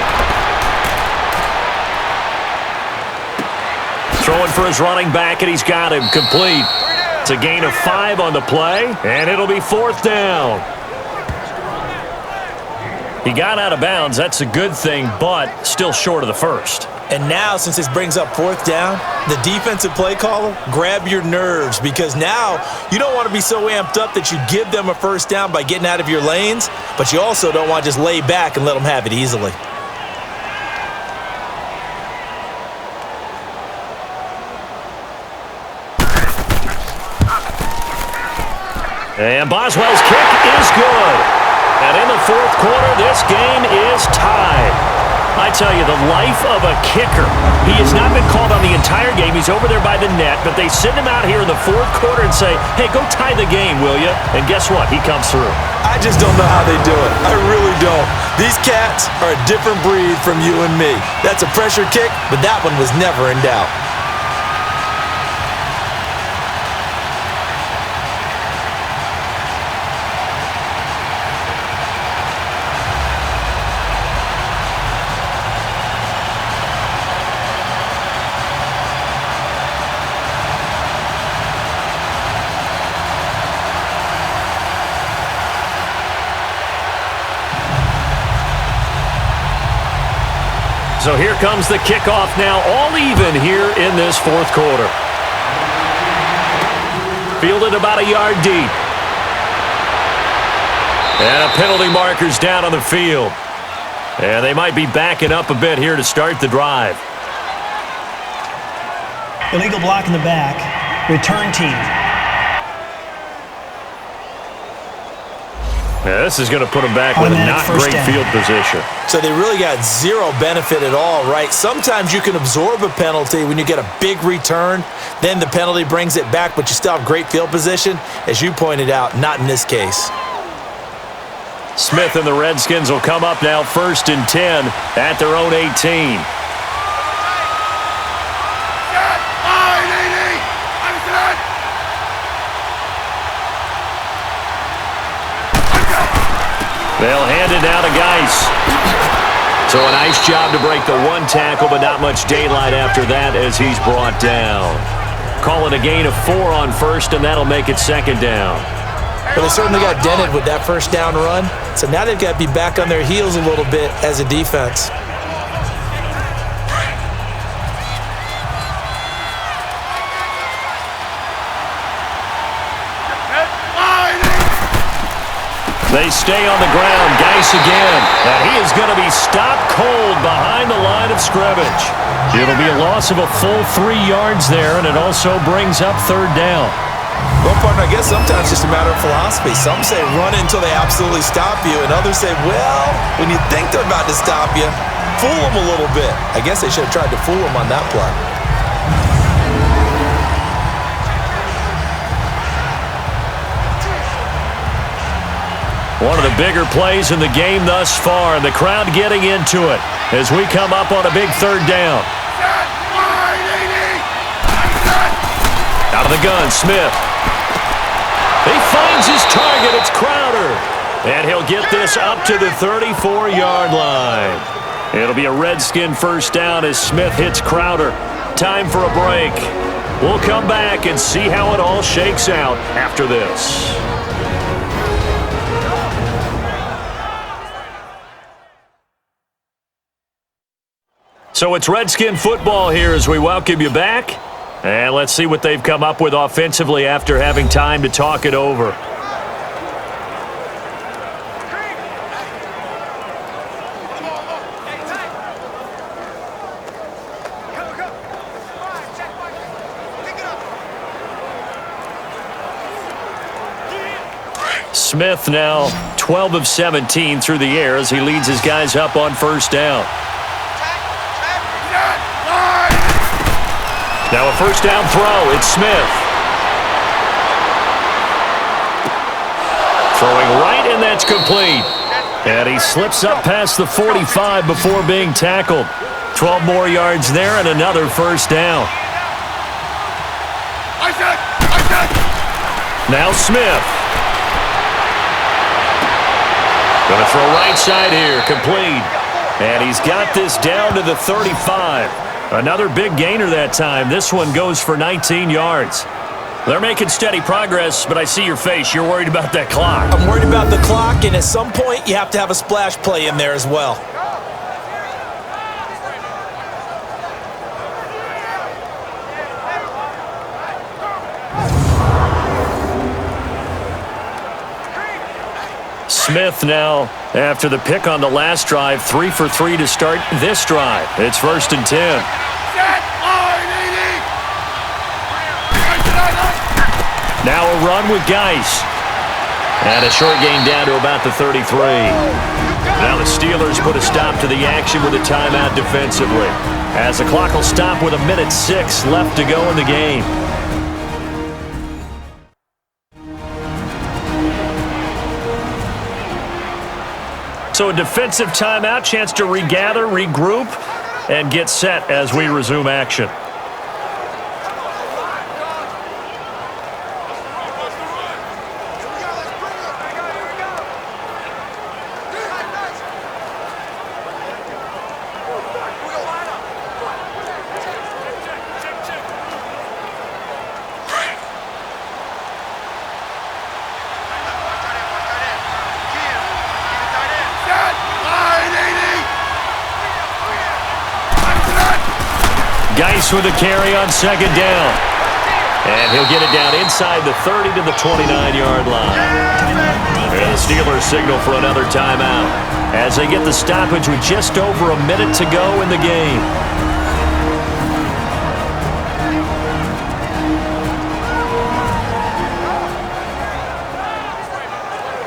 Throwing for his running back, and he's got him complete. It's a gain of 5 on the play, and it'll be 4th down. He got out of bounds. That's a good thing, but still short of the first.
And now, since this brings up 4th down, the defensive play caller, grab your nerves, because now you don't want to be so amped up that you give them a first down by getting out of your lanes, but you also don't want to just lay back and let them have it easily.
And Boswell's kick is good. And in the 4th quarter, this game is tied. I tell you, the life of a kicker. He has not been called on the entire game. He's over there by the net, but they send him out here in the 4th quarter and say, hey, go tie the game, will you? And guess what? He comes through.
I just don't know how they do it. I really don't. These cats are a different breed from you and me. That's a pressure kick, but that one was never in doubt.
So here comes the kickoff now, all even here in this 4th quarter. Fielded about a yard deep. And a penalty marker's down on the field. And they might be backing up a bit here to start the drive.
Illegal block in the back. Return team.
Yeah, this is going to put them back with a not great field position.
So they really got zero benefit at all, right? Sometimes you can absorb a penalty when you get a big return. Then the penalty brings it back, but you still have great field position. As you pointed out, not in this case.
Smith and the Redskins will come up now 1st and 10 at their own 18. They'll hand it down to Geis. So a nice job to break the 1 tackle, but not much daylight after that as he's brought down. Call it a gain of 4 on 1st, and that'll make it 2nd down.
Well, they certainly got dented with that 1st down run. So now they've got to be back on their heels a little bit as a defense.
They stay on the ground. Geis again. And he is going to be stopped cold behind the line of scrimmage. It'll be a loss of a full 3 yards there, and it also brings up 3rd down.
Well, partner, I guess sometimes it's just a matter of philosophy. Some say run until they absolutely stop you, and others say, well, when you think they're about to stop you, fool them a little bit. I guess they should have tried to fool them on that play.
One of the bigger plays in the game thus far, and the crowd getting into it as we come up on a big 3rd down. Out of the gun, Smith. He finds his target. It's Crowder. And he'll get this up to the 34-yard line. It'll be a Redskin 1st down as Smith hits Crowder. Time for a break. We'll come back and see how it all shakes out after this. So it's Redskin football here as we welcome you back. And let's see what they've come up with offensively after having time to talk it over. Smith now 12 of 17 through the air as he leads his guys up on first down. Now a first down throw. It's Smith. Throwing right, and that's complete. And he slips up past the 45 before being tackled. 12 more yards there and another first down. Now Smith. Going to throw right side here, complete. And he's got this down to the 35. Another big gainer that time. This one goes for 19 yards. They're making steady progress, but I see your face. You're worried about that clock.
I'm worried about the clock, and at some point, you have to have a splash play in there as well.
Smith now, after the pick on the last drive, 3 for 3 to start this drive. It's 1st and 10. Now a run with Geis. And a short gain down to about the 33. Now the Steelers put a stop to the action with a timeout defensively, as the clock will stop with 1:06 left to go in the game. So a defensive timeout, chance to regather, regroup, and get set as we resume action. Geis with a carry on 2nd down. And he'll get it down inside the 30 to the 29-yard line. And the Steelers signal for another timeout as they get the stoppage with just over a minute to go in the game.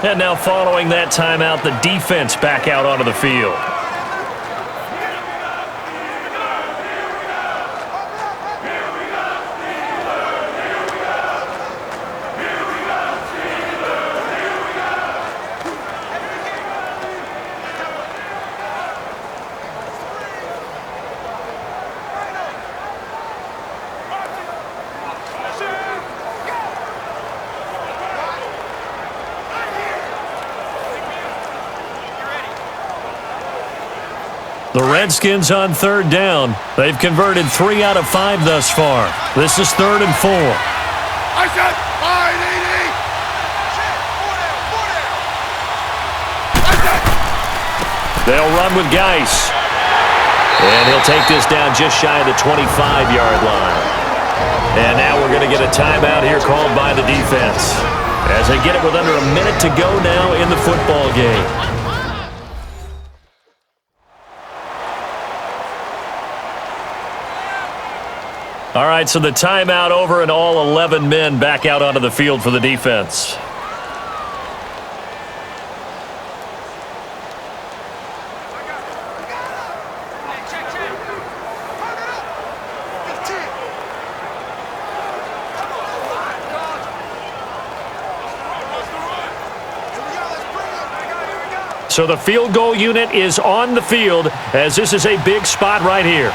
And now following that timeout, the defense back out onto the field. The Redskins on 3rd down. They've converted 3 out of 5 thus far. This is 3rd and 4. They'll run with Geis. And he'll take this down just shy of the 25-yard line. And now we're going to get a timeout here called by the defense, as they get it with under a minute to go now in the football game. All right, so the timeout over and all 11 men back out onto the field for the defense. So the field goal unit is on the field, as this is a big spot right here.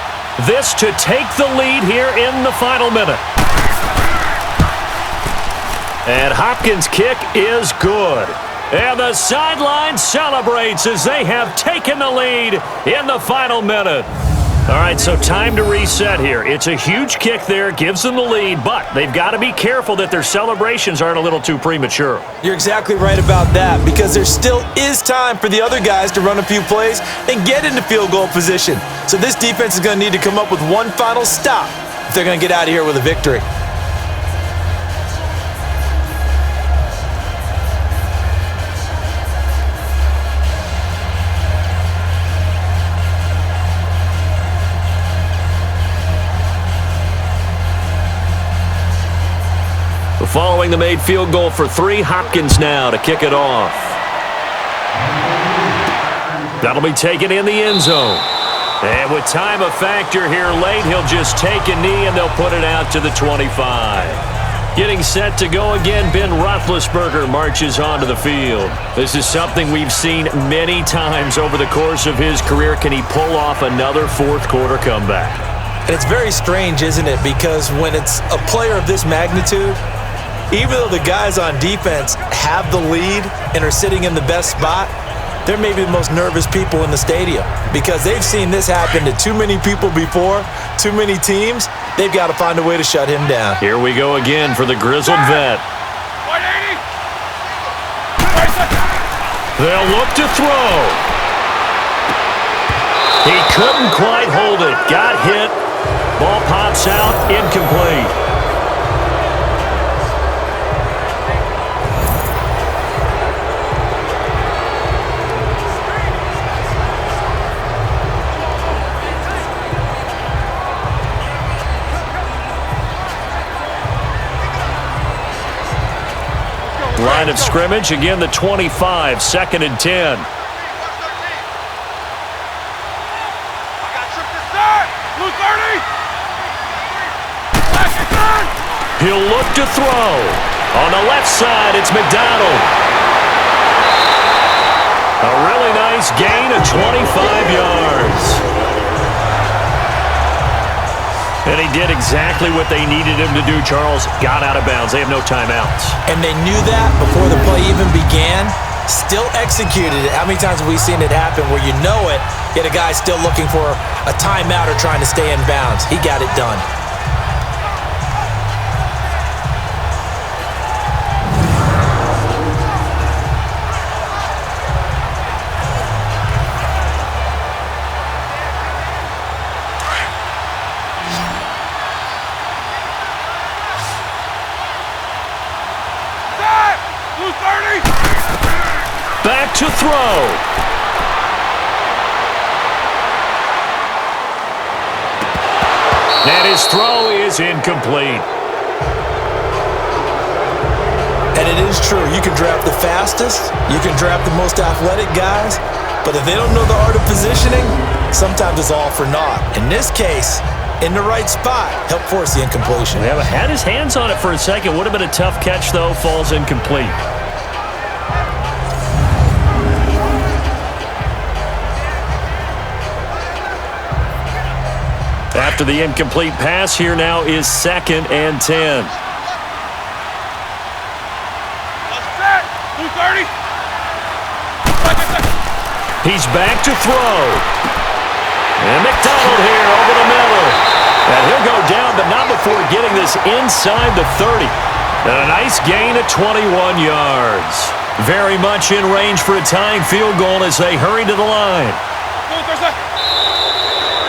This to take the lead here in the final minute. And Hopkins' kick is good. And the sideline celebrates as they have taken the lead in the final minute. All right, so time to reset here. It's a huge kick there, gives them the lead, but they've got to be careful that their celebrations aren't a little too premature.
You're exactly right about that, because there still is time for the other guys to run a few plays and get into field goal position. So this defense is going to need to come up with one final stop if they're going to get out of here with a victory.
Following the made field goal for 3, Hopkins now to kick it off. That'll be taken in the end zone. And with time a factor here late, he'll just take a knee and they'll put it out to the 25. Getting set to go again, Ben Roethlisberger marches onto the field. This is something we've seen many times over the course of his career. Can he pull off another fourth-quarter comeback?
And it's very strange, isn't it? Because when it's a player of this magnitude, even though the guys on defense have the lead and are sitting in the best spot, they're maybe the most nervous people in the stadium because they've seen this happen to too many people before, too many teams. They've got to find a way to shut him down.
Here we go again for the grizzled vet. They'll look to throw. He couldn't quite hold it. Got hit. Ball pops out. Incomplete. Line of scrimmage, again the 25, 2nd and 10. He'll look to throw. On the left side, it's McDonald. A really nice gain of 25 yards. And he did exactly what they needed him to do, Charles. Got out of bounds. They have no timeouts.
And they knew that before the play even began. Still executed it. How many times have we seen it happen where you know it, yet a guy still looking for a timeout or trying to stay in bounds? He got it done.
Back to throw. And his throw is incomplete.
And it is true. You can draft the fastest. You can draft the most athletic guys. But if they don't know the art of positioning, sometimes it's all for naught. In this case, in the right spot, helped force the incompletion.
Yeah, had his hands on it for a second. Would have been a tough catch, though. Falls incomplete. After the incomplete pass, here now is 2nd and 10. He's back to throw. And McDonald here over the middle. And he'll go down, but not before getting this inside the 30. And a nice gain of 21 yards. Very much in range for a tying field goal as they hurry to the line.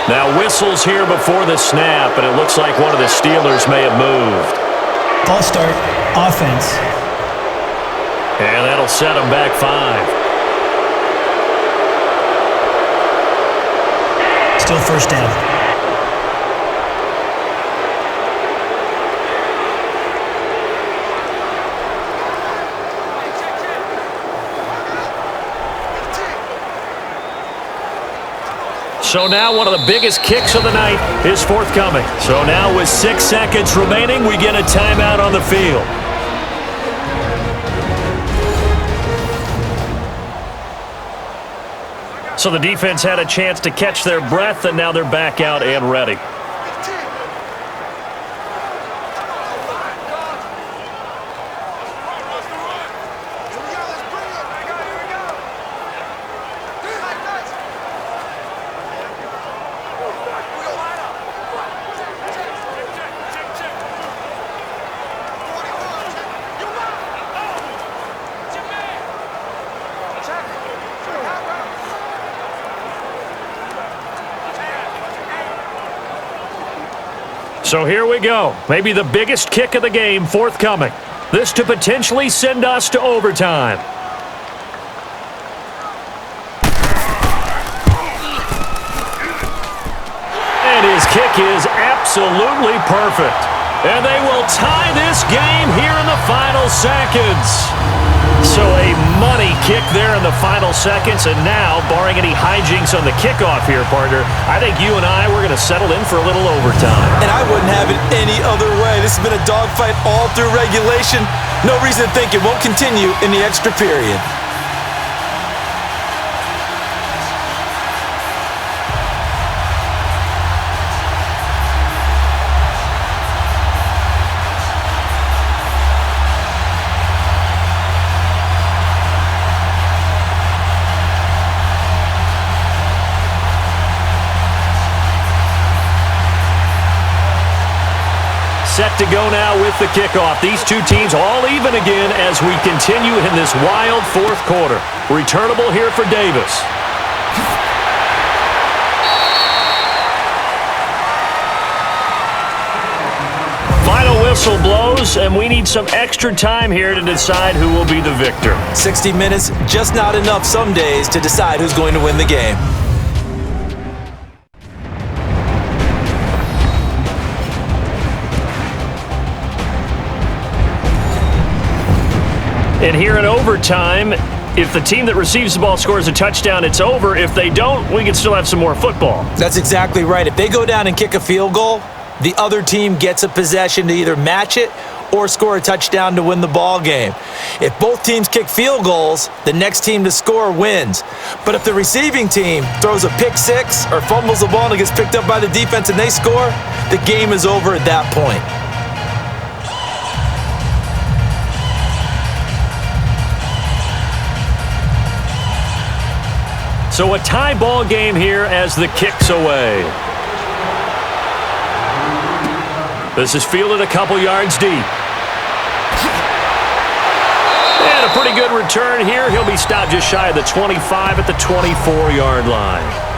Now whistles here before the snap, and it looks like one of the Steelers may have moved.
False start, offense.
And that'll set them back 5.
Still first down.
So now one of the biggest kicks of the night is forthcoming. So now with 6 seconds remaining, we get a timeout on the field. So the defense had a chance to catch their breath, and now they're back out and ready. So here we go. Maybe the biggest kick of the game forthcoming. This to potentially send us to overtime. And his kick is absolutely perfect. And they will tie this game here in the final seconds. So a money kick there in the final seconds, and now, barring any hijinks on the kickoff here, partner, I think you and I, we're going to settle in for a little overtime.
And I wouldn't have it any other way. This has been a dogfight all through regulation. No reason to think it won't continue in the extra period.
Set to go now with the kickoff. These two teams all even again as we continue in this wild fourth quarter. Returnable here for Davis. Final whistle blows, and we need some extra time here to decide who will be the victor.
60 minutes, just not enough some days to decide who's going to win the game.
And here in overtime, if the team that receives the ball scores a touchdown, it's over. If they don't, we can still have some more football.
That's exactly right. If they go down and kick a field goal, the other team gets a possession to either match it or score a touchdown to win the ball game. If both teams kick field goals, the next team to score wins. But if the receiving team throws a pick six or fumbles the ball and it gets picked up by the defense and they score, the game is over at that point.
So a tie ball game here as the kick's away. This is fielded a couple yards deep. And a pretty good return here. He'll be stopped just shy of the 25 at the 24-yard line.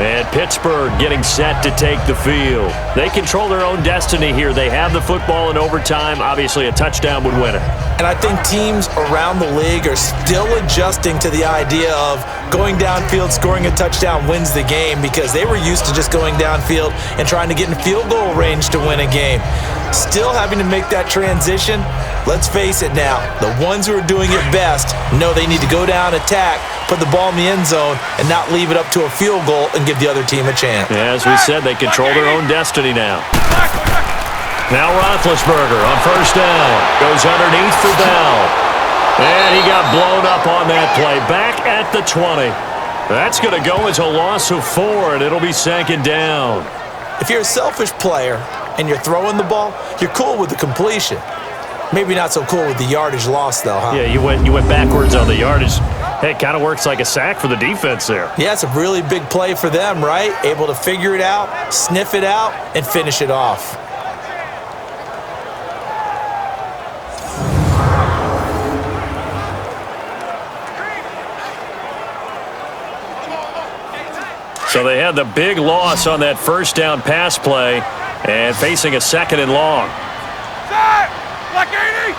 And Pittsburgh getting set to take the field. They control their own destiny here. They have the football in overtime. Obviously, a touchdown would win it.
And I think teams around the league are still adjusting to the idea of going downfield, scoring a touchdown wins the game, because they were used to just going downfield and trying to get in field goal range to win a game. Still having to make that transition. Let's face it now, the ones who are doing it best know they need to go down, attack, put the ball in the end zone, and not leave it up to a field goal and give the other team a chance.
As we said, they control their own destiny now. Now Roethlisberger on first down. Goes underneath for Bell. And he got blown up on that play. Back at the 20. That's going to go as a loss of 4, and it'll be second down.
If you're a selfish player and you're throwing the ball, you're cool with the completion. Maybe not so cool with the yardage loss, though, huh?
Yeah, you went backwards on the yardage. Hey, it kind of works like a sack for the defense there.
Yeah, it's a really big play for them, right? Able to figure it out, sniff it out, and finish it off.
So they had the big loss on that first down pass play and facing a second and long.
Like 80.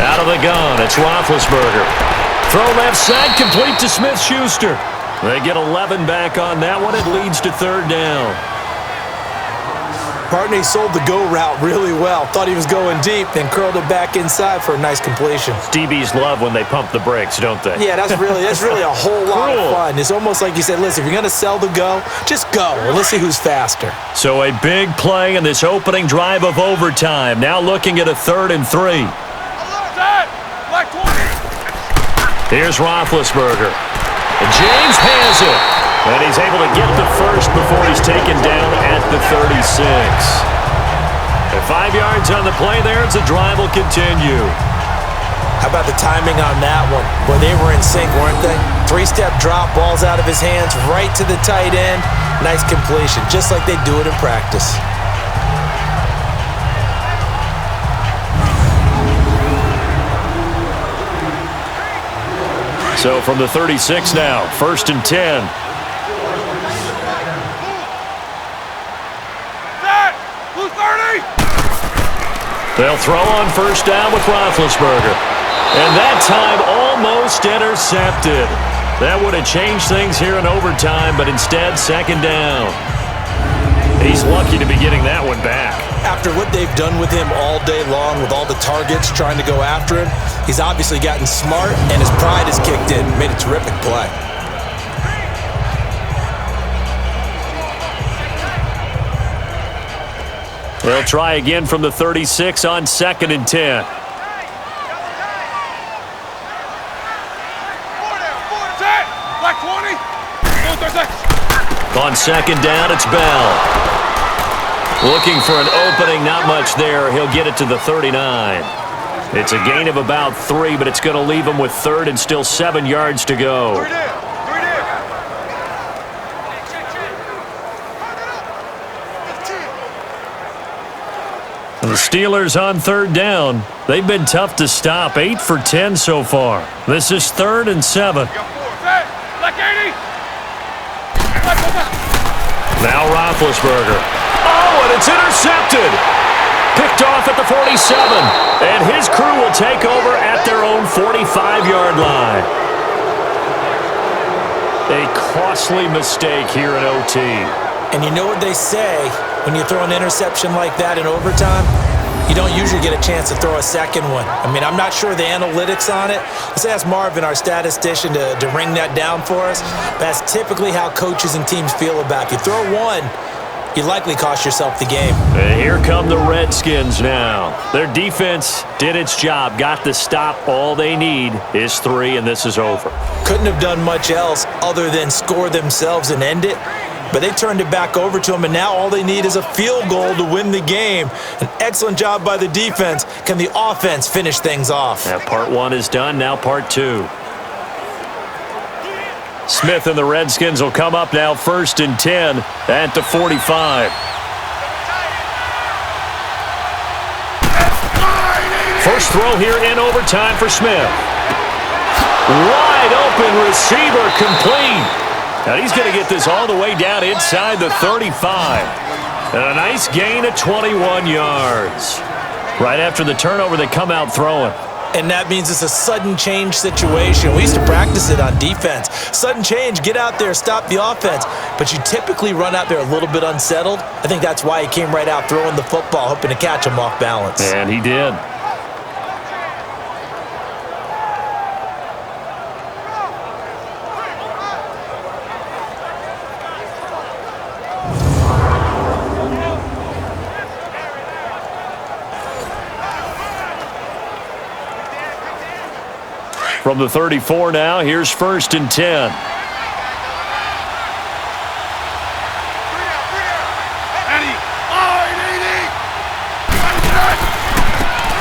Out of the gun, it's Roethlisberger. Throw left side, complete to Smith-Schuster. They get 11 back on that one. It leads to third down.
Partney sold the go route really well. Thought he was going deep, then curled it back inside for a nice completion.
DBs love when they pump the brakes, don't they?
Yeah, that's really a whole lot of fun. It's almost like you said, listen, if you're going to sell the go, just go. And let's see who's faster.
So a big play in this opening drive of overtime. Now looking at a 3rd and 3.
Like 20.
Here's Roethlisberger. And James has it. And he's able to get the first before he's taken down at the 36. And 5 yards on the play there as the drive will continue.
How about the timing on that one? Where they were in sync, weren't they? 3-step drop, ball's out of his hands, right to the tight end. Nice completion, just like they do it in practice.
So from the 36 now, 1st and 10.
Blue 30.
They'll throw on first down with Roethlisberger. And that time almost intercepted. That would have changed things here in overtime, but instead second down. He's lucky to be getting that one back.
After what they've done with him all day long, with all the targets trying to go after him, he's obviously gotten smart, and his pride has kicked in. Made a terrific play.
They'll try again from the 36 on 2nd and 10.
Black 20.
On 2nd down, it's Bell. Looking for an opening, not much there. He'll get it to the 39. It's a gain of about 3, but it's going to leave him with 3rd and still 7 yards to go. The Steelers on 3rd down. They've been tough to stop. 8 for 10 so far. This is 3rd and 7. Now Roethlisberger. Oh, and it's intercepted. Picked off at the 47. And his crew will take over at their own 45-yard line. A costly mistake here in OT.
And you know what they say, when you throw an interception like that in overtime, you don't usually get a chance to throw a second one. I mean, I'm not sure the analytics on it. Let's ask Marvin, our statistician, to ring that down for us. That's typically how coaches and teams feel about it. If you throw one, you likely cost yourself the game.
And here come the Redskins now. Their defense did its job, got the stop. All they need is 3, and this is over.
Couldn't have done much else other than score themselves and end it. But they turned it back over to them, and now all they need is a field goal to win the game. An excellent job by the defense. Can the offense finish things off?
That part 1 is done, now part 2. Smith and the Redskins will come up now 1st and 10 at the 45. First throw here in overtime for Smith. Wide open receiver, complete. Now he's going to get this all the way down inside the 35. And a nice gain of 21 yards. Right after the turnover, they come out throwing.
And that means it's a sudden change situation. We used to practice it on defense. Sudden change, get out there, stop the offense. But you typically run out there a little bit unsettled. I think that's why he came right out throwing the football, hoping to catch him off balance.
And he did. From the 34 now, here's 1st and 10.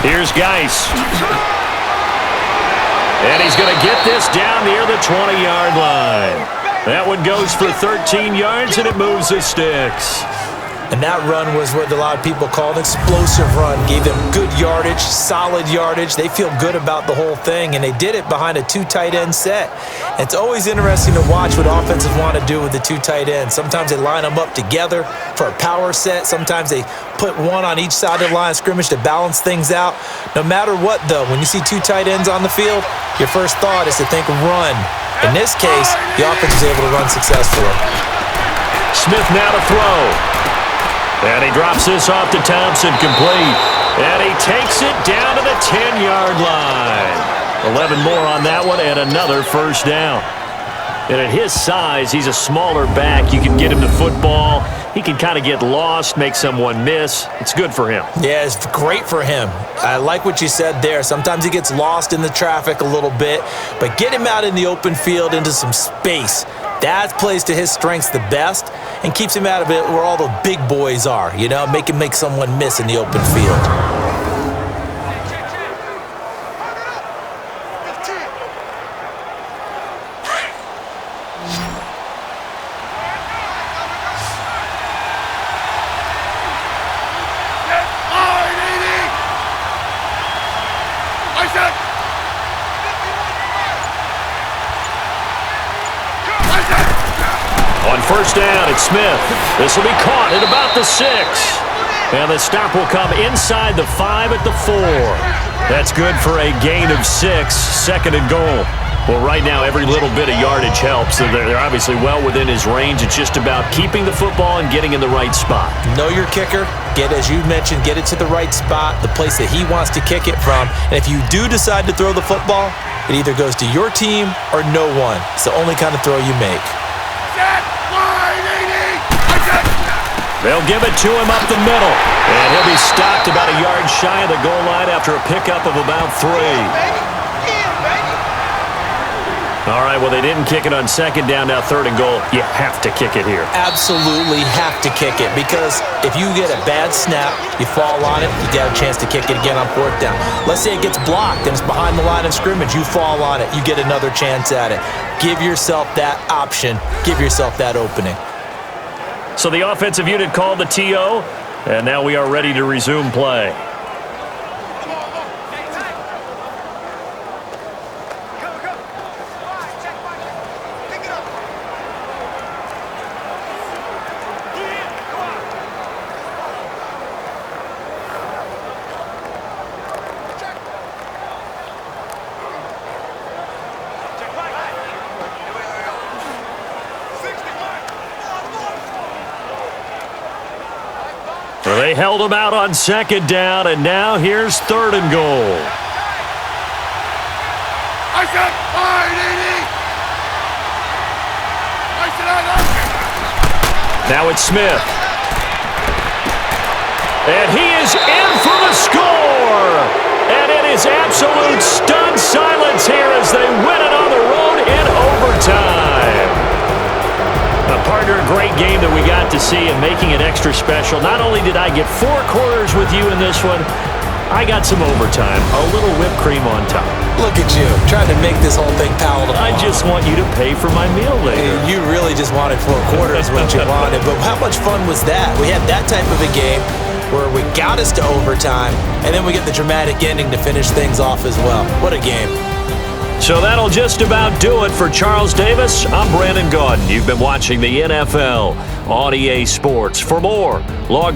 Here's Geis. And he's going to get this down near the 20-yard line. That one goes for 13 yards, and it moves the sticks.
And that run was what a lot of people call an explosive run. Gave them good yardage, solid yardage. They feel good about the whole thing, and they did it behind a 2 tight end set. And it's always interesting to watch what offenses want to do with the 2 tight ends. Sometimes they line them up together for a power set. Sometimes they put one on each side of the line of scrimmage to balance things out. No matter what, though, when you see 2 tight ends on the field, your first thought is to think run. In this case, the offense was able to run successfully.
Smith now to throw. And he drops this off to Thompson, complete. And he takes it down to the 10-yard line. 11 more on that one, and another first down. And at his size, he's a smaller back. You can get him to football. He can kind of get lost, make someone miss. It's good for him.
Yeah, it's great for him. I like what you said there. Sometimes he gets lost in the traffic a little bit, but get him out in the open field into some space. That plays to his strengths the best and keeps him out of it where all the big boys are, you know, make him make someone miss in the open field.
On first down, it's Smith. This will be caught at about the 6. And the stop will come inside the 5 at the 4. That's good for a gain of 6, 2nd and goal. Well, right now, every little bit of yardage helps. So they're obviously well within his range. It's just about keeping the football and getting in the right spot.
Know your kicker. As you mentioned, get it to the right spot, the place that he wants to kick it from. And if you do decide to throw the football, it either goes to your team or no one. It's the only kind of throw you make.
They'll give it to him up the middle. And he'll be stopped about a yard shy of the goal line after a pickup of about 3. All right, well, they didn't kick it on second down, now third and goal. You have to kick it here.
Absolutely have to kick it, because if you get a bad snap, you fall on it, you get a chance to kick it again on fourth down. Let's say it gets blocked and it's behind the line of scrimmage. You fall on it, you get another chance at it. Give yourself that option. Give yourself that opening.
So the offensive unit called the TO, and now we are ready to resume play. They held him out on second down, and now here's third and goal. Now it's Smith. And he is in for the score. And it is absolute stunned silence here as they win it on the road in overtime. Partner, a great game that we got to see, and making it extra special. Not only did I get 4 quarters with you in this one, I got some overtime, a little whipped cream on top.
Look at you, trying to make this whole thing palatable.
I just want you to pay for my meal later.
You really just wanted 4 quarters what you wanted, but how much fun was that? We had that type of a game where we got us to overtime, and then we get the dramatic ending to finish things off as well. What a game.
So that'll just about do it for Charles Davis. I'm Brandon Gaudin. You've been watching the NFL on EA Sports. For more, log on.